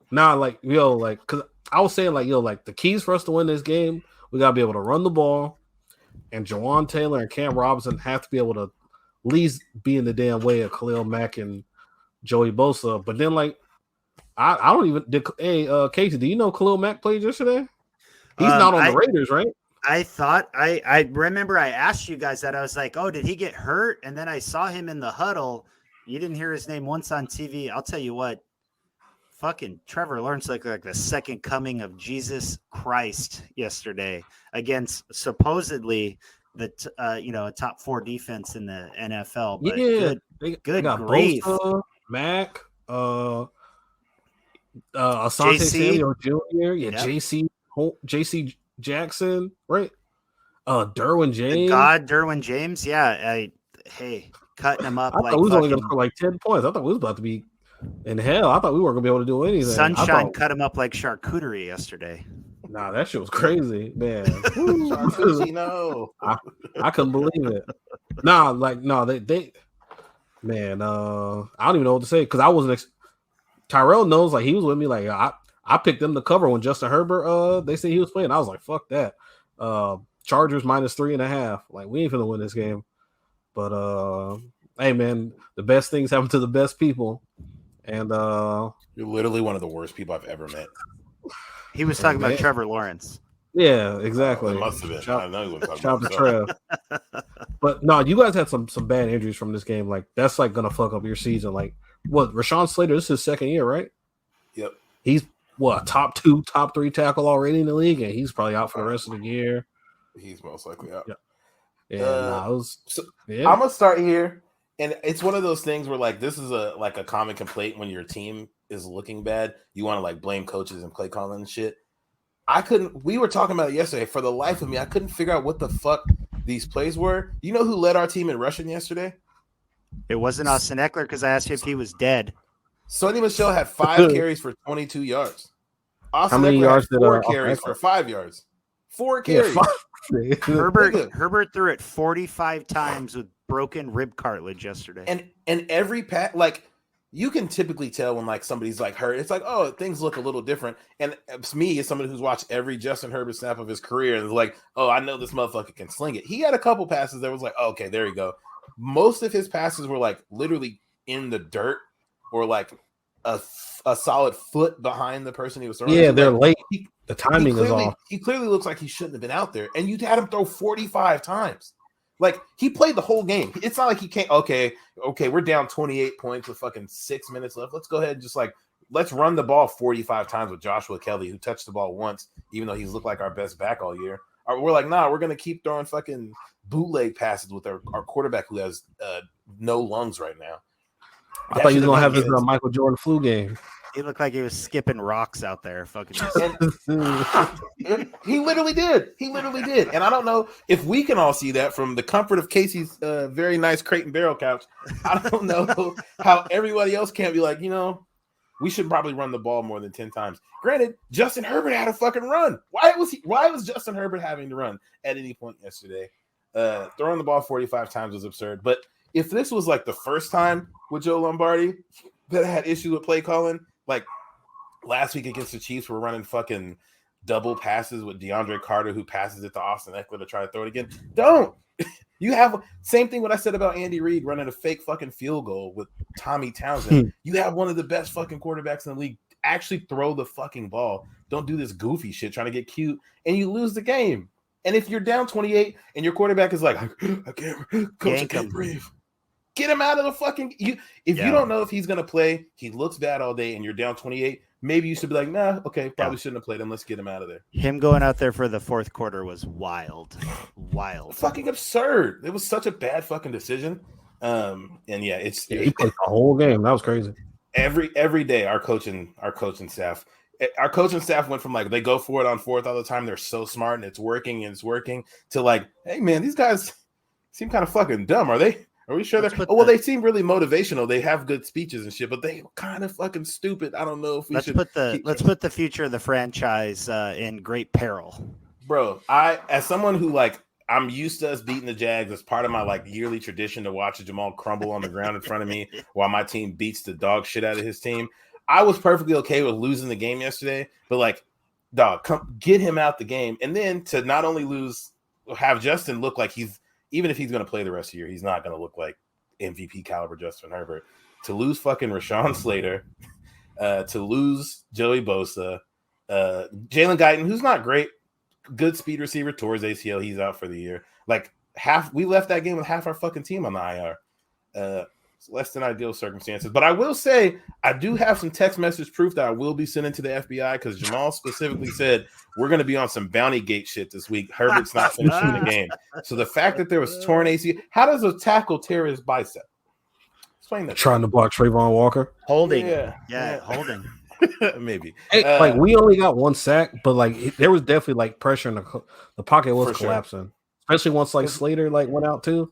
Because I was saying like the keys for us to win this game, we gotta be able to run the ball, and Jawan Taylor and Cam Robinson have to be able to at least be in the damn way of Khalil Mack and Joey Bosa. But then like I don't even Casey, do you know Khalil Mack played yesterday? He's not on the Raiders, right? I thought I remember I asked you guys that. I was like, oh, did he get hurt? And then I saw him in the huddle. You didn't hear his name once on TV. I'll tell you what, fucking Trevor Lawrence like the second coming of Jesus Christ yesterday against supposedly the a top 4 defense in the NFL. But good grief. Bosa, Mac, Asante Samuel Jr. JC Jackson, right? Derwin James. Derwin James. Yeah. Cutting him up. I thought we was only going to score like 10 points. I thought we was about to be in hell. I thought we weren't going to be able to do anything. Sunshine cut him up like charcuterie yesterday. Nah, that shit was crazy, man. No, I couldn't believe it. They man. I don't even know what to say because I wasn't. Tyrell knows, like he was with me. Like I picked them to cover when Justin Herbert. They said he was playing. I was like, fuck that. Chargers -3.5. Like we ain't finna win this game. But hey, man, the best things happen to the best people. And you're literally one of the worst people I've ever met. He was talking about Trevor Lawrence. Yeah, exactly. It must have been. I know he was talking about Trev. But no, you guys had some bad injuries from this game. Like that's like gonna fuck up your season. Like what? Rashawn Slater, this is his second year, right? Yep. He's what top 2, top 3 tackle already in the league, and he's probably out for the rest of the year. He's most likely out. Yeah, I'm gonna start here, and it's one of those things where like this is a common complaint when your team is looking bad. You want to like blame coaches and play calling and shit. We were talking about it yesterday. For the life of me, I couldn't figure out what the fuck these plays were. You know who led our team in rushing yesterday? It wasn't Austin Eckler because I asked you if he was dead. Sonny Michel had 5 carries for 22 yards. Austin How many Eckler yards had did 4 carries for 5 yards? 4 carries. Yeah, Herbert threw it 45 times with broken rib cartilage yesterday. And every pass, like you can typically tell when like somebody's like hurt. It's like, oh, things look a little different. And it's me as somebody who's watched every Justin Herbert snap of his career and is like, oh, I know this motherfucker can sling it. He had a couple passes that was like, oh, okay, there you go. Most of his passes were like literally in the dirt or like a solid foot behind the person he was throwing. Yeah, they're like, late. The timing is off. He clearly looks like he shouldn't have been out there. And you had him throw 45 times. Like he played the whole game. It's not like he can't. Okay, we're down 28 points with fucking 6 minutes left. Let's go ahead and just like let's run the ball 45 times with Joshua Kelly, who touched the ball once, even though he's looked like our best back all year. We're like, nah, we're gonna keep throwing fucking bootleg passes with our quarterback who has no lungs right now. I thought he was gonna have his Michael Jordan flu game. He looked like he was skipping rocks out there. Fucking. He literally did. And I don't know if we can all see that from the comfort of Casey's very nice crate and barrel couch. I don't know how everybody else can't be like, we should probably run the ball more than 10 times. Granted, Justin Herbert had a fucking run. Why was Justin Herbert having to run at any point yesterday? Throwing the ball 45 times was absurd. But if this was like the first time with Joe Lombardi that I had issue with play calling, like last week against the Chiefs, we're running fucking double passes with DeAndre Carter, who passes it to Austin Eckler to try to throw it again. Don't. You have same thing what I said about Andy Reid running a fake fucking field goal with Tommy Townsend. You have one of the best fucking quarterbacks in the league. Actually throw the fucking ball. Don't do this goofy shit trying to get cute, and you lose the game. And if you're down 28 and your quarterback is like, I can't breathe. Get him out of the fucking you. If you don't know if he's gonna play, he looks bad all day, and you're down 28. Maybe you should be like, nah, okay, probably shouldn't have played him. Let's get him out of there. Him going out there for the fourth quarter was wild, fucking absurd. It was such a bad fucking decision. And yeah, he played the whole game. That was crazy. Every day, our coaching staff went from like they go for it on fourth all the time. They're so smart and it's working to like, hey man, these guys seem kind of fucking dumb. Are they? Are we sure they seem really motivational. They have good speeches and shit, but they kind of fucking stupid. I don't know if we should put the future of the franchise in great peril. Bro, as someone who like I'm used to us beating the Jags as part of my like yearly tradition to watch Jamal crumble on the ground in front of me while my team beats the dog shit out of his team. I was perfectly okay with losing the game yesterday, but like, dog, get him out the game. And then to not only have Justin look like even if he's going to play the rest of the year, he's not going to look like MVP caliber Justin Herbert. To lose fucking Rashawn Slater, to lose Joey Bosa, Jalen Guyton, who's not great, good speed receiver, tore his ACL, he's out for the year. Like we left that game with half our fucking team on the IR. It's less than ideal circumstances. But I will say, I do have some text message proof that I will be sending to the FBI because Jamal specifically said we're going to be on some bounty gate shit this week. Herbert's not finishing the game. So the fact that there was torn ACL, how does a tackle tear his bicep? Explain that. Trying to block Trayvon Walker. Holding. Yeah, holding. Maybe. Hey, like we only got one sack, but like there was definitely like pressure in the pocket was collapsing. Sure. Especially once like Slater like went out too.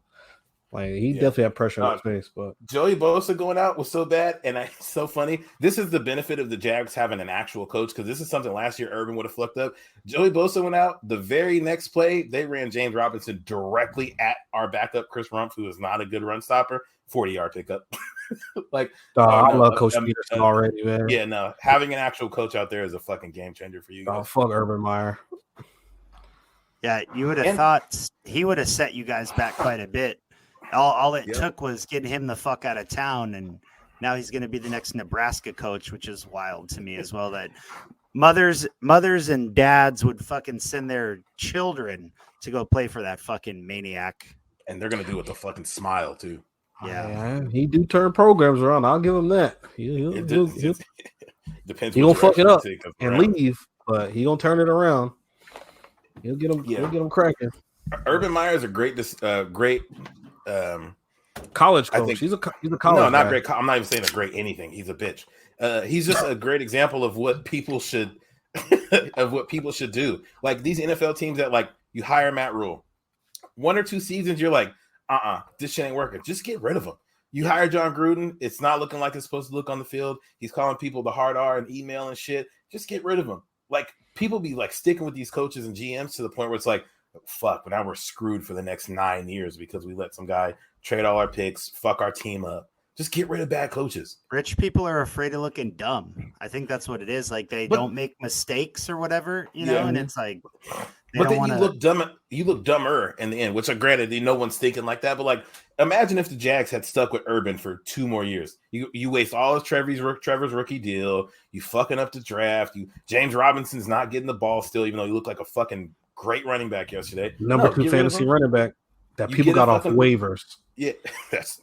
Like he definitely had pressure on his face, but Joey Bosa going out was so bad, and it's so funny. This is the benefit of the Jags having an actual coach because this is something last year Urban would have fucked up. Joey Bosa went out. The very next play, they ran James Robinson directly at our backup Chris Rumpf, who is not a good run stopper. 40-yard pickup. Like I love Coach Peterson already, man. Yeah, no, having an actual coach out there is a fucking game changer for you guys. Oh, fuck Urban Meyer. Yeah, you would have thought he would have set you guys back quite a bit. All it took was getting him the fuck out of town, and now he's going to be the next Nebraska coach, which is wild to me as well. That mothers and dads would fucking send their children to go play for that fucking maniac. and they're gonna do it with a fucking smile too. Yeah. He do turn programs around. I'll give him that. He'll Depends. he gonna fuck it up and around. leave, but he gonna turn it around. He'll get him. Yeah. He'll get him cracking. Urban Meyer's a great College coach. I think, he's a college. No, not guy. great. I'm not even saying a great anything. He's a bitch. He's just a great example of what people should do. Like these NFL teams that like you hire Matt Rule, 1 or 2 seasons, you're like, this shit ain't working. Just get rid of him. You hire John Gruden, it's not looking like it's supposed to look on the field. He's calling people the hard R and email and shit. Just get rid of him. Like people be like sticking with these coaches and GMs to the point where it's like, fuck, but now we're screwed for the next 9 years because we let some guy trade all our picks, fuck our team up. Just get rid of bad coaches. Rich people are afraid of looking dumb. I think that's what it is. Like they don't make mistakes or whatever, you know, and it's like but then you look dumb. You look dumber in the end, which granted, no one's thinking like that. But like, imagine if the Jags had stuck with Urban for 2 more years. You waste all of Trevor's rookie deal. You fucking up the draft. James Robinson's not getting the ball still, even though you look like a fucking great running back yesterday. Number 2 fantasy running back that people got off waivers. Yeah, that's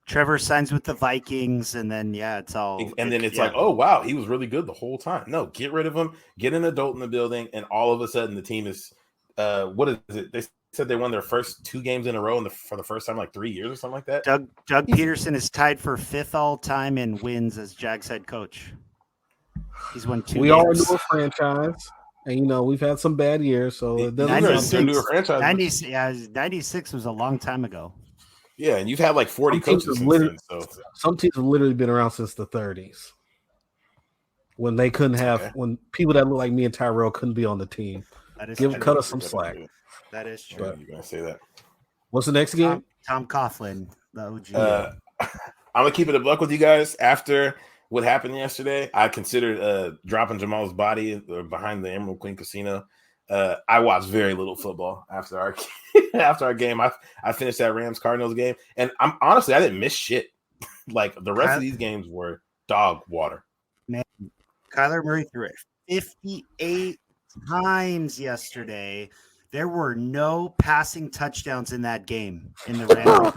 Trevor signs with the Vikings, and then it's all. And then it's like, oh wow, he was really good the whole time. No, get rid of him. Get an adult in the building, and all of a sudden the team is, what is it? They said they won their first 2 games in a row for the first time like 3 years or something like that. Doug Peterson is tied for 5th all time in wins as Jags head coach. He's won 2. We are a newer franchise, and we've had some bad years, so it doesn't. 96 was a long time ago. Yeah, and you've had like 40 coaches since then, so. Some teams have literally been around since the 30s. When they couldn't have, when people that look like me and Tyrell couldn't be on the team. Cut us some slack. That is true. You're gonna say that. What's the next game? Tom Coughlin, the OG. I'm gonna keep it a buck with you guys. After what happened yesterday, I considered dropping Jamal's body behind the Emerald Queen Casino. I watched very little football after our game. I finished that Rams Cardinals game, and I didn't miss shit. Like the rest of these games were dog water. Man, Kyler Murray threw it 58 times yesterday. There were no passing touchdowns in that game in the Rams.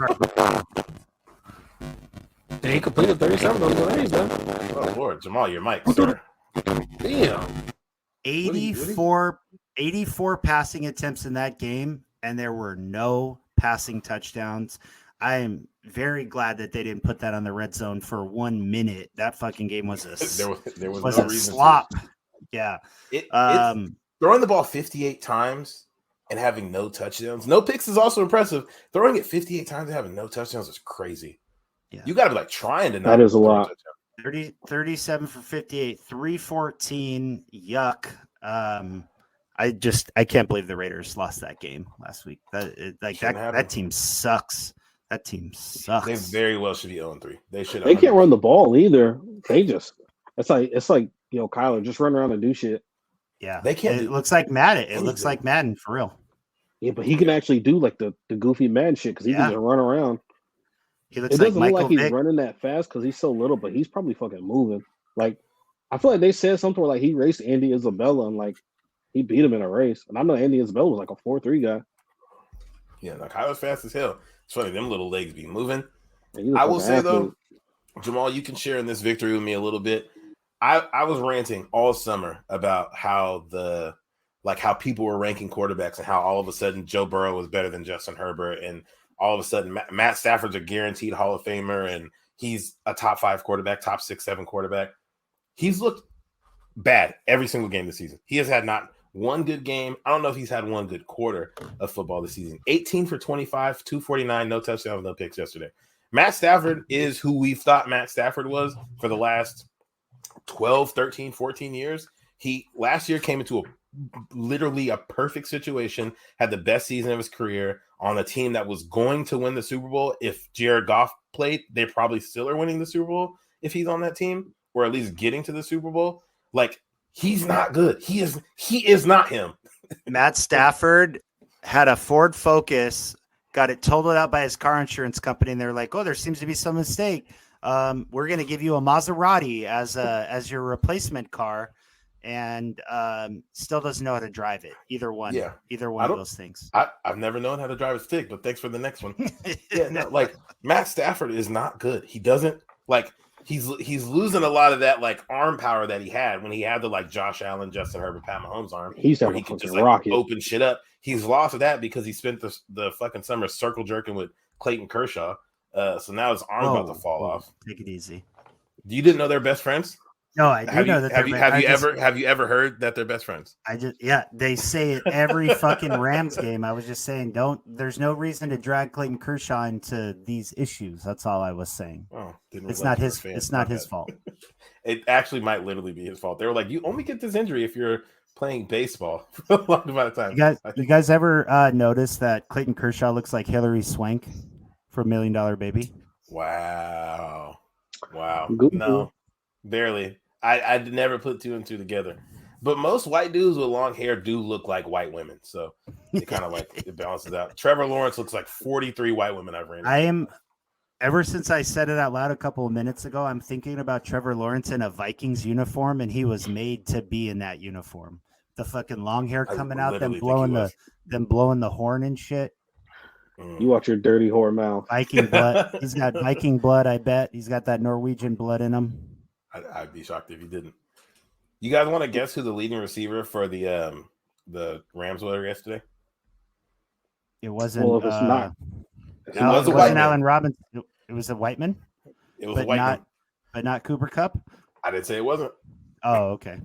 He completed 37 on the range, man. Oh Lord, Jamal, your mic, sir. Damn. 84 passing attempts in that game, and there were no passing touchdowns. I am very glad that they didn't put that on the red zone for 1 minute. That fucking game was there was no reason slop. To. Yeah. Throwing the ball 58 times and having no touchdowns. No picks is also impressive. Throwing it 58 times and having no touchdowns is crazy. Yeah. You got to be like trying to. That is a lot. 37 for 58, 314. Yuck. I can't believe the Raiders lost that game last week. That team sucks. That team sucks. They very well should be 0-3. They should. They can't run the ball either. It's like Kyler just run around and do shit. Yeah, they can't. It looks like Madden. It looks like Madden for real. Yeah, but he can actually do like the goofy Madden shit because he can just run around. He looks it like doesn't Michael look like Vick. He's running that fast because he's so little, but he's probably fucking moving. Like I feel like they said something where like he raced Andy Isabella and like he beat him in a race. And I know Andy Isabella was like a 4.3 guy. Yeah, like Kyler's fast as hell. It's funny, them little legs be moving. I will say though, Jamal, you can share in this victory with me a little bit. I was ranting all summer about how people were ranking quarterbacks and how all of a sudden Joe Burrow was better than Justin Herbert, and all of a sudden Matt Stafford's a guaranteed Hall of Famer and he's a top 5 quarterback, top 6, 7 quarterback. He's looked bad every single game this season. He has had not one good game. I don't know if he's had one good quarter of football this season. 18 for 25, 249, no touchdowns, no picks yesterday. Matt Stafford is who we thought Matt Stafford was for the last 12, 13, 14 years. He last year came into literally a perfect situation, had the best season of his career on a team that was going to win the Super Bowl. If Jared Goff played, they probably still are winning the Super Bowl if he's on that team, or at least getting to the Super Bowl. Like, he's not good. He is not him. Matt Stafford had a Ford Focus, got it totaled out by his car insurance company, and they're like, "Oh, there seems to be some mistake. We're going to give you a Maserati as your replacement car." and still doesn't know how to drive it. Either one. Yeah. Either I one of don't- those things. I've never known how to drive a stick, but thanks for the next one. Yeah, no, like Matt Stafford is not good. He doesn't like he's losing a lot of that like arm power that he had when he had the like Josh Allen, Justin Herbert, Pat Mahomes arm. He's where having he a could just fucking like rocket. open shit up. He's lost that because he spent the fucking summer circle jerking with Clayton Kershaw. So now his arm's about to fall off. Take it easy. You didn't know they're best friends? No, I do Have you, know that. have you ever heard that they're best friends? They say it every fucking Rams game. I was just saying, there's no reason to drag Clayton Kershaw into these issues. That's all I was saying. Oh, It's not his fault. It actually might literally be his fault. They were like, you only get this injury if you're playing baseball for a long amount of time. You guys ever notice that Clayton Kershaw looks like Hillary Swank from $1 Million Baby? Wow. Google. No, barely. I never put two and two together. But most white dudes with long hair do look like white women. So it kind of like it balances out. Trevor Lawrence looks like 43 white women I've ran. Ever since I said it out loud a couple of minutes ago, I'm thinking about Trevor Lawrence in a Vikings uniform, and he was made to be in that uniform. The fucking long hair coming out, them blowing the horn and shit. You watch your dirty whore mouth. Viking blood. He's got Viking blood, I bet. He's got that Norwegian blood in him. I'd be shocked if he didn't. You guys want to guess who the leading receiver for the Rams were yesterday? It wasn't. Well, if it's not, It was a white man. Allen Robinson. It was a Whiteman, It was a white man. but not Cooper Kupp. I didn't say it wasn't. Oh, okay.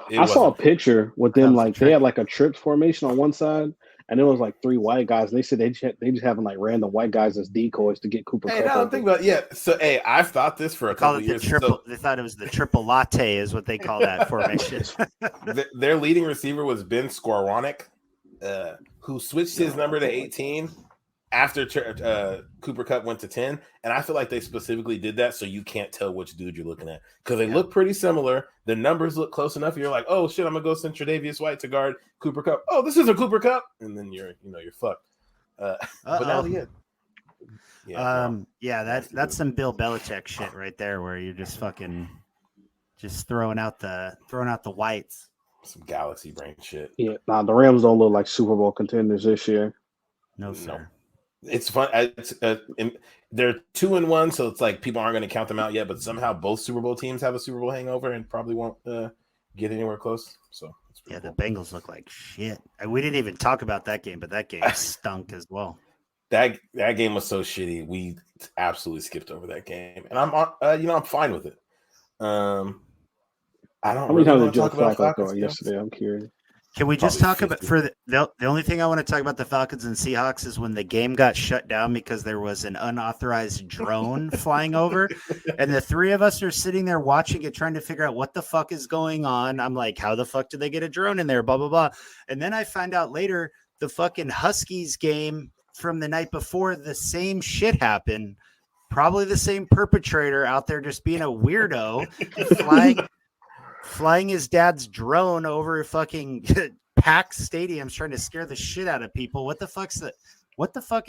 It saw a wasn't. picture with That them was a like they trick. had like a trips formation on one side, and there was like 3 white guys. And they said they just having like random white guys as decoys to get Cooper Hey, Kupp. no, open. think about So, hey, I've thought this for a Call couple it the years. triple. They thought it was the triple latte, is what they call that formation. Their leading receiver was Ben Skowronek, who switched his number to 18 after Cooper Kupp went to 10. And I feel like they specifically did that so you can't tell which dude you're looking at because they look pretty similar. The numbers look close enough. You're like, oh shit, I'm gonna go send Tre'Davious White to guard Cooper Kupp. Oh, this isn't Cooper Kupp, and then you're fucked. But now that's some Bill Belichick shit right there, where you're just fucking throwing out the whites. some galaxy brain shit. Yeah, the Rams don't look like Super Bowl contenders this year. No, sir. It's fun. They're 2-1, so it's like people aren't going to count them out yet. But somehow both Super Bowl teams have a Super Bowl hangover and probably won't get anywhere close. So Yeah, cool. the Bengals look like shit. We didn't even talk about that game, but that game stunk as well. That game was so shitty. We absolutely skipped over that game, and I'm fine with it. I don't. How many times wanna did Joe talk about Flacco Falcons go games. yesterday? I'm curious. Can we just Probably talk 50. about the only thing I want to talk about the Falcons and Seahawks is when the game got shut down because there was an unauthorized drone flying over, and the three of us are sitting there watching it, trying to figure out what the fuck is going on. I'm like, how the fuck did they get a drone in there? Blah blah blah. And then I find out later the fucking Huskies game from the night before, the same shit happened. Probably the same perpetrator out there just being a weirdo, flying his dad's drone over fucking packed stadiums, trying to scare the shit out of people. What the fuck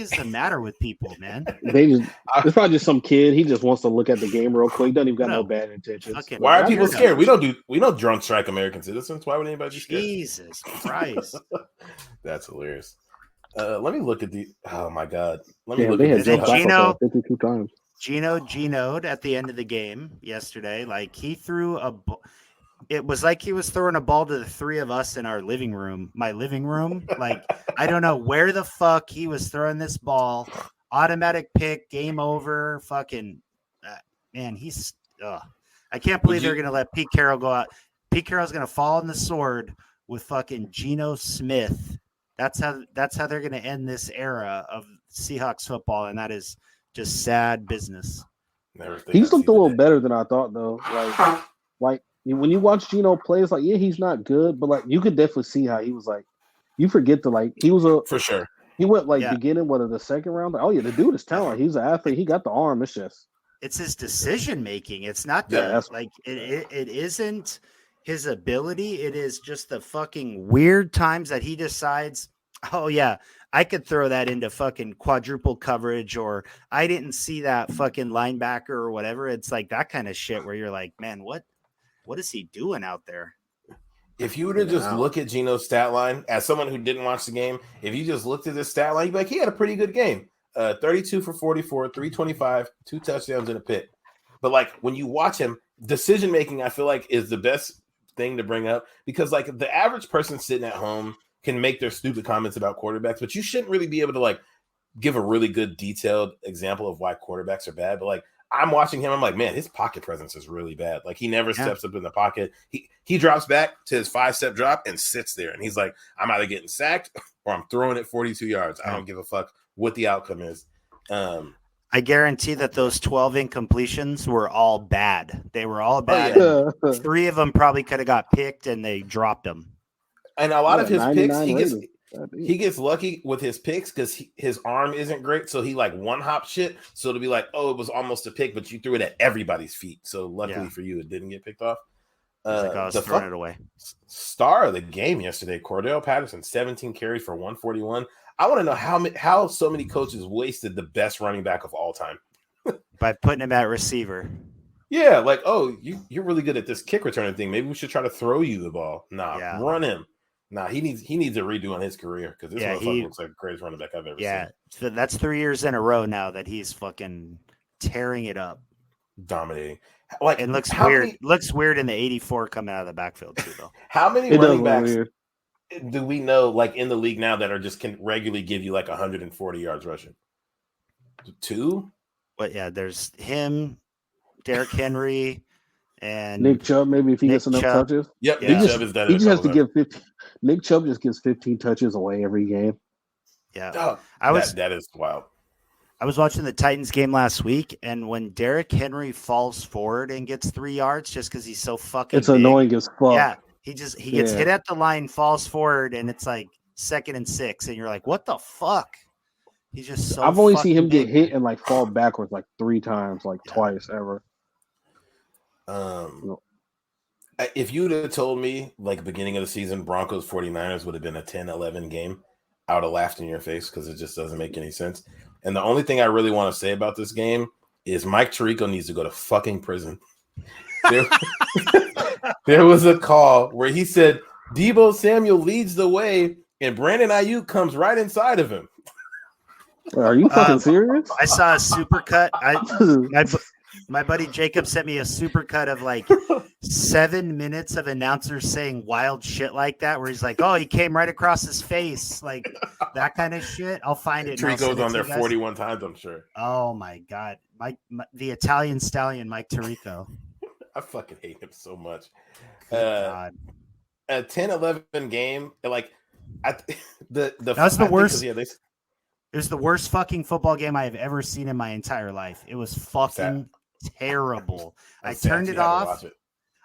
is the matter with people, man? It's probably just some kid. He just wants to look at the game real quick. He doesn't even got no bad intentions. Fucking Why are people weirdo. scared? We don't drone strike American citizens. Why would anybody be scared? Jesus Christ. That's hilarious. Let me look at the. Oh my god. Let me Yeah, look they at had the. Joe Joe Gino- Flacco 52 times. Gino'd at the end of the game yesterday. Like he threw it was like he was throwing a ball to the three of us in our living room, my living room. Like, I don't know where the fuck he was throwing this ball. Automatic pick, game over. Fucking man, I can't believe they're gonna let Pete Carroll go out. Pete Carroll's gonna fall on the sword with fucking Geno Smith. That's how they're gonna end this era of Seahawks football, and that is just sad business. Never think He's I'd looked see a little the day. better than I thought, though. Like when you watch Gino play, it's like, yeah, he's not good, but like you could definitely see how he was like. You forget to like he was For sure. he went like Yeah. beginning of the second round. Like, oh yeah, the dude is talented. He's an athlete. He got the arm. It's just It's his decision making. It's not Yeah, the that's- like it isn't his ability. It is just the fucking weird times that he decides, oh yeah, I could throw that into fucking quadruple coverage, or I didn't see that fucking linebacker or whatever. It's like that kind of shit where you're like, man, what is he doing out there? If you were to just look at Geno's stat line, as someone who didn't watch the game, if you just looked at this stat line, you'd be like, he had a pretty good game. 32 for 44, 325, 2 touchdowns and a pick. But like when you watch him, decision making, I feel like is the best thing to bring up, because like the average person sitting at home can make their stupid comments about quarterbacks, but you shouldn't really be able to like give a really good detailed example of why quarterbacks are bad. But like I'm watching him, I'm like, man, his pocket presence is really bad. Like he never steps up in the pocket. He drops back to his 5-step drop and sits there, and he's like, I'm either getting sacked or I'm throwing it 42 yards. I don't give a fuck what the outcome is. I guarantee that those 12 incompletions were all bad. They were all bad. Oh, yeah. 3 of them probably could have got picked, and they dropped them. And a lot of his picks, 99 he gets lucky with his picks because his arm isn't great. So he like one hop shit. So it'll be like, oh, it was almost a pick, but you threw it at everybody's feet. So luckily for you, it didn't get picked off. Like I was throwing it away. Star of the game yesterday, Cordell Patterson, 17 carries for 141. I want to know how so many coaches wasted the best running back of all time by putting him at receiver. Yeah, like, oh, you're really good at this kick returning thing. Maybe we should try to throw you the ball. Nah, run him. Nah, he needs a redo on his career because this motherfucker looks like the greatest running back I've ever seen. Yeah, so that's 3 years in a row now that he's fucking tearing it up, dominating. Like, it looks weird. Looks weird in the 84 coming out of the backfield too, though. How many running backs do we know, like in the league now, that are just can regularly give you like 140 yards rushing? 2? But yeah, there's him, Derrick Henry, and Nick Chubb. Maybe if he gets enough touches. Yep, Nick Chubb is done. He just has to give 15. Nick Chubb just gives 15 touches away every game. Yeah, that is wild. I was watching the Titans game last week, and when Derrick Henry falls forward and gets 3 yards just because he's so fucking it's big, annoying as fuck. Yeah, he gets hit at the line, falls forward, and it's like 2nd and 6, and you're like, what the fuck? He's just so I've only seen him big. get hit and like fall backwards like 3 times, like twice ever. If you'd have told me like beginning of the season Broncos 49ers would have been a 10-11 game, I would have laughed in your face because it just doesn't make any sense. And the only thing I really want to say about this game is Mike Tirico needs to go to fucking prison. There was a call where he said Deebo Samuel leads the way and Brandon Ayuk comes right inside of him. Are you fucking serious? I saw a supercut. My buddy Jacob sent me a supercut of like 7 minutes of announcers saying wild shit like that, where he's like, "Oh, he came right across his face," like that kind of shit. I'll find it. Tirico's on there 41 times, I'm sure. Oh my god, the Italian stallion, Mike Tirico. I fucking hate him so much. A 10-11 game, like that's the worst. It was the worst fucking football game I have ever seen in my entire life. It was fucking terrible. I turned it off.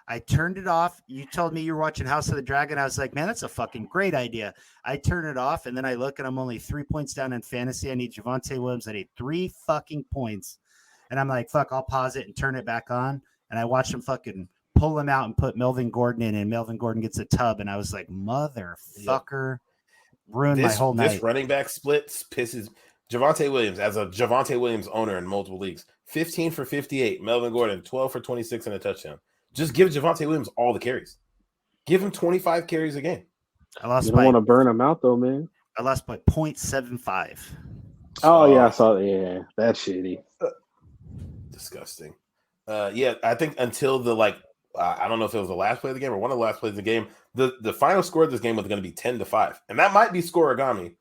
I turned it off. You told me you were watching House of the Dragon. I was like, man, that's a fucking great idea. I turn it off, and then I look, and I'm only 3 points down in fantasy. I need Javonte Williams. I need 3 fucking points. And I'm like, fuck, I'll pause it and turn it back on. And I watched him fucking pull him out and put Melvin Gordon in, and Melvin Gordon gets a tub. And I was like, motherfucker. Ruined my whole night. This running back split pisses Javonte Williams, as a Javonte Williams owner in multiple leagues, 15 for 58. Melvin Gordon, 12 for 26 and a touchdown. Just give Javonte Williams all the carries. Give him 25 carries a game. You don't want to burn him out, though, man. I lost by 0.75. Oh, yeah, I saw that. Yeah, that's shitty. Disgusting. Yeah, I think until the, I don't know if it was the last play of the game or one of the last plays of the game, the final score of this game was going to be 10-5. And that might be scoregami,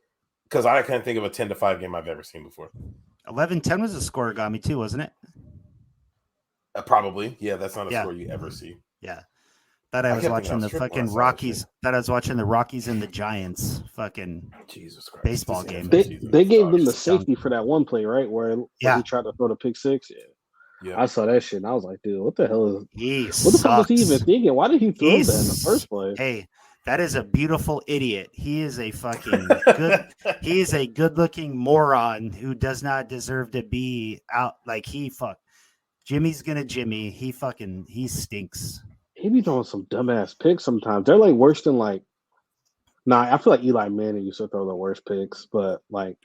because I can't think of a 10-5 game I've ever seen before. 11-10 was a scoregami too, wasn't it? Probably. Yeah, that's not a score you ever see. Yeah. Thought I was watching the fucking Rockies. Thought I was watching the Rockies and the Giants fucking Jesus Christ baseball game. They gave them the safety for that one play, right? Where he tried to throw the pick six. Yeah. I saw that shit and I was like, dude, what the hell is what the fuck was he even thinking? Why did he throw that in the first place? Hey, that is a beautiful idiot. He is a fucking he is a good-looking moron who does not deserve to be out. Like Jimmy's gonna Jimmy. He stinks. He be throwing some dumbass picks sometimes. They're like worse than I feel like Eli Manning used to throw the worst picks, but like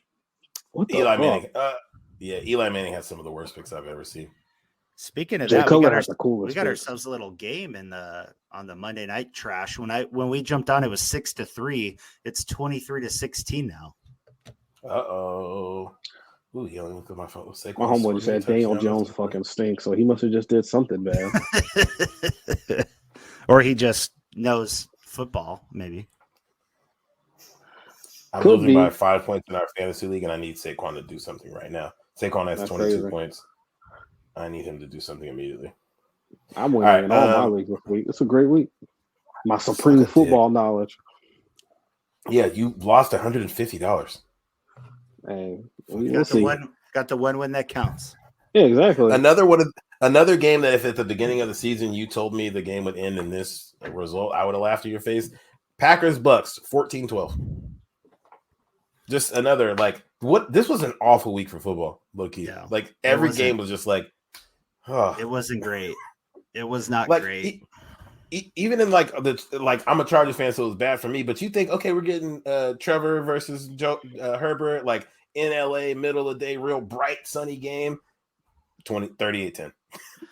what the Eli Manning. Eli Manning has some of the worst picks I've ever seen. Speaking of Jay that, Cutler has the coolest. We got ourselves a little game on the Monday Night Trash. When we jumped on, it was 6-3. It's 23-16 now. Uh-oh. Ooh, he only looked at my phone. My homeboy said Daniel Jones fucking stinks, so he must have just did something bad. Or he just knows football, maybe. I'm losing by 5 points in our fantasy league, and I need Saquon to do something right now. Saquon has 22 points. I need him to do something immediately. I'm winning in all my leagues this week. It's a great week. My supreme football knowledge. Yeah, you lost $150. Hey, got the one win that counts. Yeah, exactly. Another game that if at the beginning of the season you told me the game would end in this result, I would have laughed in your face. Packers Bucks 14-12. Just another this was an awful week for football, low key. Yeah, like every game was just like, it wasn't great. It was not great. Even in I'm a Chargers fan, so it was bad for me. But you think, okay, we're getting Trevor versus Herbert, like in LA, middle of the day, real bright, sunny game. 38-10.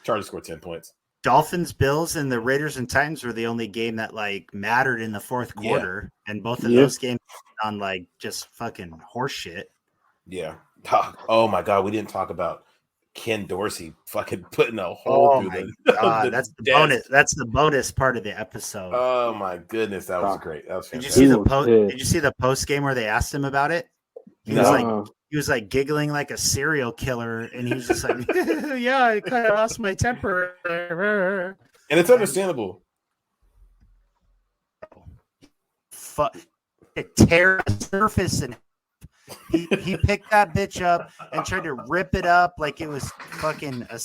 Chargers scored 10 points. Dolphins, Bills, and the Raiders and Titans were the only game that mattered in the fourth quarter, and both of those games on just fucking horse shit. Yeah. Oh my God, we didn't talk about Ken Dorsey fucking putting a hole through God, that's the bonus. That's the bonus part of the episode. Oh my goodness, that was great. That was fantastic. Did you see the post game where they asked him about it? He was like giggling like a serial killer, and he was just like, "Yeah, I kind of lost my temper." And it's understandable. Tear the surface, and he picked that bitch up and tried to rip it up like it was fucking a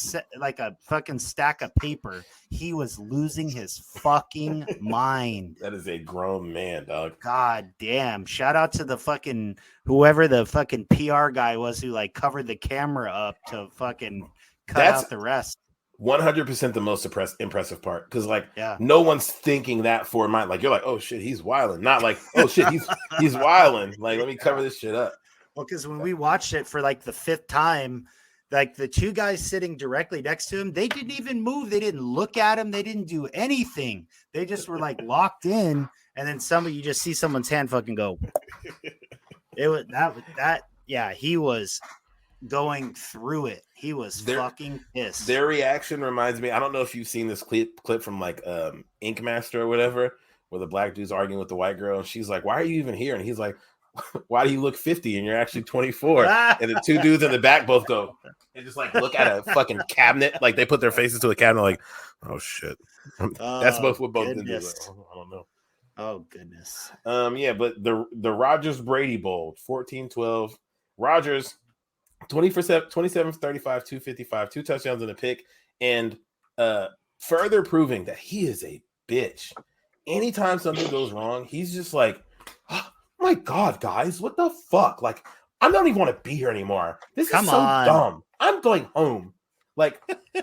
fucking stack of paper. He was losing his fucking mind. That is a grown man, dog. God damn. Shout out to the fucking whoever the fucking PR guy was who covered the camera up to fucking cut out the rest. 100% the most impressive part, because no one's thinking that for a mind. You're like, oh shit, he's wilding. Not like, oh shit, he's wilding. Let me cover this shit up. Well, because when we watched it for the fifth time, the two guys sitting directly next to him, they didn't even move. They didn't look at him. They didn't do anything. They just were locked in, and then you just see someone's hand fucking go. It was that. Yeah, he was going through it. He was fucking pissed. Their reaction reminds me, I don't know if you've seen this clip from Ink Master or whatever, where the black dude's arguing with the white girl, and she's like, why are you even here? And he's like, why do you look 50 and you're actually 24? And the two dudes in the back both go and just look at a fucking cabinet, they put their faces to a cabinet, oh shit. That's both what both of them do. I don't know. Oh goodness. Yeah, but the Rodgers Brady Bowl 14-12. Rodgers 27 35, 255, 2 touchdowns and a pick, and further proving that he is a bitch. Anytime something goes wrong, he's just like, oh my God, guys, what the fuck? I don't even want to be here anymore. This is so dumb. I'm going home.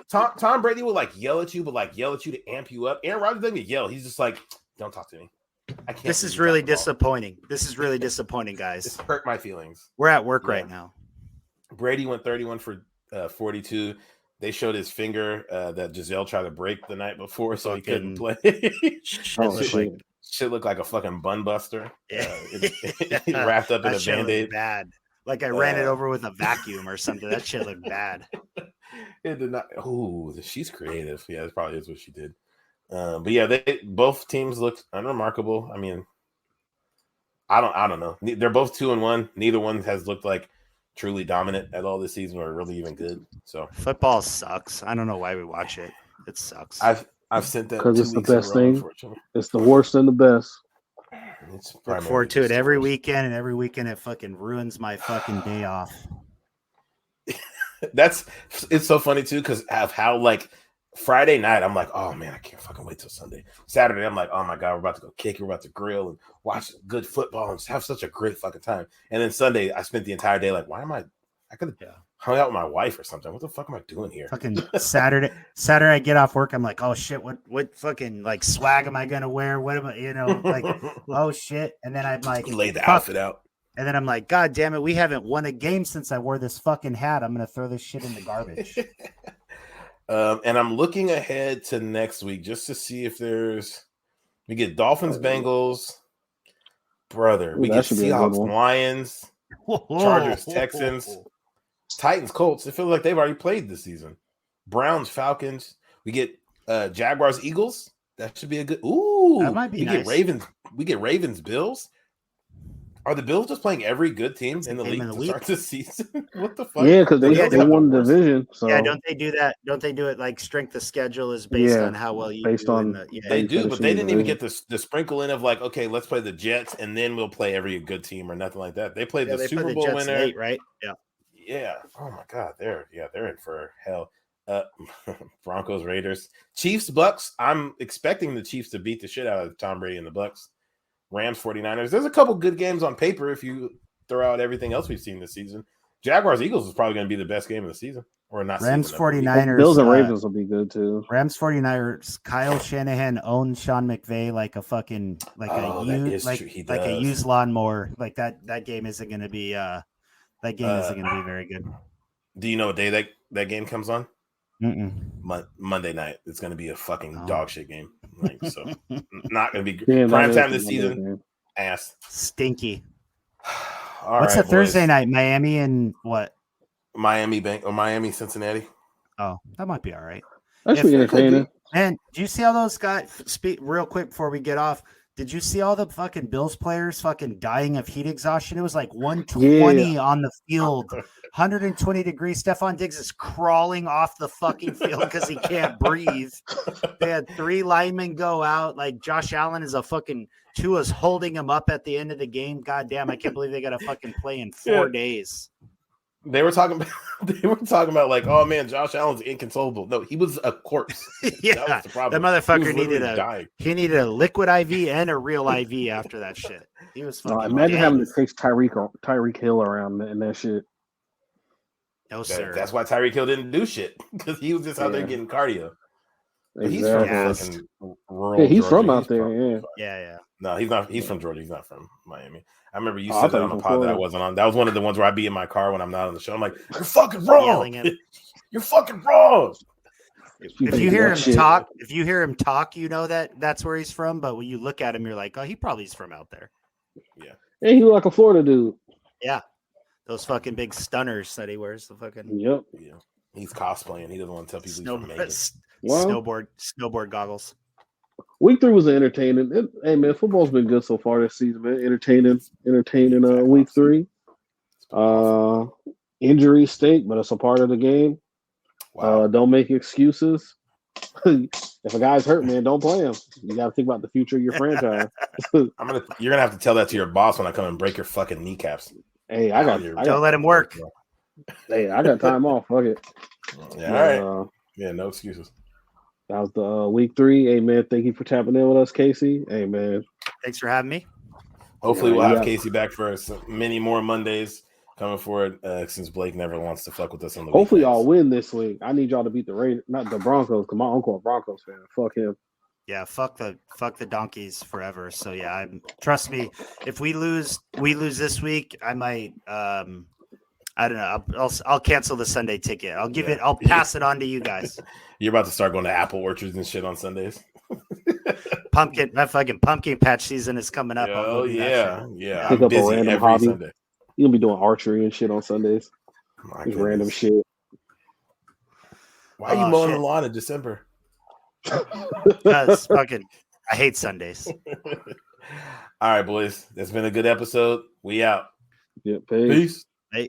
Tom Brady will yell at you, but yell at you to amp you up. Aaron Rodgers doesn't yell. He's just like, don't talk to me. I can't. This is really disappointing. This is really disappointing, guys. This hurt my feelings. We're at work right now. Brady went 31 for 42. They showed his finger that Giselle tried to break the night before, so he couldn't play. Shit looked like a fucking bun buster. Wrapped up in a Band-Aid. Bad. I ran it over with a vacuum or something. That shit looked bad. It did not. Oh, she's creative. Yeah, that probably is what she did. But yeah, both teams looked unremarkable. I mean, I don't know. They're both 2-1. Neither one has looked truly dominant at all this season or really even good. So football sucks. I don't know why we watch it. It sucks. I've sent that because it's the best thing. It's the worst and the best. Look forward to it every weekend, and every weekend it fucking ruins my fucking day off. It's so funny too because of how Friday night I'm like, oh man, I can't fucking wait till Sunday. Saturday I'm like, oh my God, we're about to go kick it, we're about to grill and watch good football and just have such a great fucking time. And then Sunday I spent the entire day why am I could have hung out with my wife or something. What the fuck am I doing here? Fucking Saturday I get off work, I'm like, oh shit, what fucking swag am I gonna wear? What am I, oh shit. And then I'm like, lay the outfit out. And then I'm like, God damn it, we haven't won a game since I wore this fucking hat. I'm gonna throw this shit in the garbage. And I'm looking ahead to next week just to see if we get Dolphins, Bengals, brother. We get Seahawks, Lions, Chargers, Texans, Titans, Colts. It feels like they've already played this season. Browns, Falcons. We get Jaguars, Eagles. That should be a good. Ooh, that might be nice. We get Ravens, Bills. Are the Bills just playing every good team in the league to start the season? What the fuck? Yeah, because they won the division. So. Yeah, don't they do that? Don't they do it like strength of schedule is based on how well you based do? On they do, but they didn't even get the sprinkle in of like, okay, let's play the Jets and then we'll play every good team or nothing like that. They played the Super Bowl winner, 8, right? Yeah. Yeah. Oh my God, they're in for hell. Broncos, Raiders, Chiefs, Bucks. I'm expecting the Chiefs to beat the shit out of Tom Brady and the Bucks. Rams, 49ers. There's a couple good games on paper if you throw out everything else we've seen this season. Jaguars, Eagles is probably going to be the best game of the season. Or not. Rams, 49ers. Bills and Ravens will be good too. Rams, 49ers. Kyle Shanahan owns Sean McVay like a fucking a used lawnmower. Like that game isn't going to be isn't going to be very good. Do you know what day that game comes on? Mm-mm. Monday night. It's going to be a fucking dog shit game. Like, so not going to be prime time this season. Ass stinky. What's the Thursday night? Miami and what? Miami, Cincinnati. Oh, that might be all right. That should be entertaining. And do you see all those guys? Speak real quick before we get off. Did you see all the fucking Bills players fucking dying of heat exhaustion? It was like 120 on the field, 120 degrees. Stephon Diggs is crawling off the fucking field because he can't breathe. They had 3 linemen go out. Like Josh Allen is a fucking Tua's holding him up at the end of the game. God damn, I can't believe they got to fucking play in 4 days. They were talking about like, oh man, Josh Allen's inconsolable. No, he was a corpse. Yeah, that was the problem. That motherfucker needed a liquid IV and a real IV after that shit. He was fucking. Imagine having to chase Tyreek Hill around and that shit. No sir. That's why Tyreek Hill didn't do shit because he was just out there getting cardio. Exactly. He's from fucking rural. He's from out there. Yeah. No, he's not. He's from Georgia. He's not from Miami. I remember you said that on the pod that I wasn't on. That was one of the ones where I'd be in my car when I'm not on the show. I'm like, you're fucking wrong. You're fucking wrong. If you hear him talk, you know that's where he's from. But when you look at him, you're like, oh, he probably is from out there. Yeah. Hey, he look like a Florida dude. Yeah. Those fucking big stunners that he wears. The fucking. Yep. Yeah. He's cosplaying. He doesn't want to tell people he's from snowboard goggles. Week 3 was entertaining. Hey man, football's been good so far this season, man. Entertaining. Week 3. Injury stink, but it's a part of the game. Wow. Don't make excuses. If a guy's hurt, man, don't play him. You got to think about the future of your franchise. You're gonna have to tell that to your boss when I come and break your fucking kneecaps. Hey, don't let him work. Hey, I got time off. Fuck it. Yeah, all right. Yeah, no excuses. That was the week 3. Hey, man, thank you for tapping in with us, Casey. Hey, man. Thanks for having me. Hopefully we'll have Casey back for many more Mondays coming forward since Blake never wants to fuck with us on the Hopefully y'all win this week. I need y'all to beat the Raiders, not the Broncos, because my uncle a Broncos fan. Fuck him. Yeah, fuck the Donkeys forever. So, yeah, trust me, if we lose this week, I might I don't know. I'll cancel the Sunday ticket. I'll pass it on to you guys. You're about to start going to apple orchards and shit on Sundays. That fucking pumpkin patch season is coming up. Oh yeah. Pick up a random hobby. Sunday. You'll be doing archery and shit on Sundays. Just random shit. Why are you mowing the lawn in December? Because I hate Sundays. All right, boys. That's been a good episode. We out. Yeah, peace. Hey.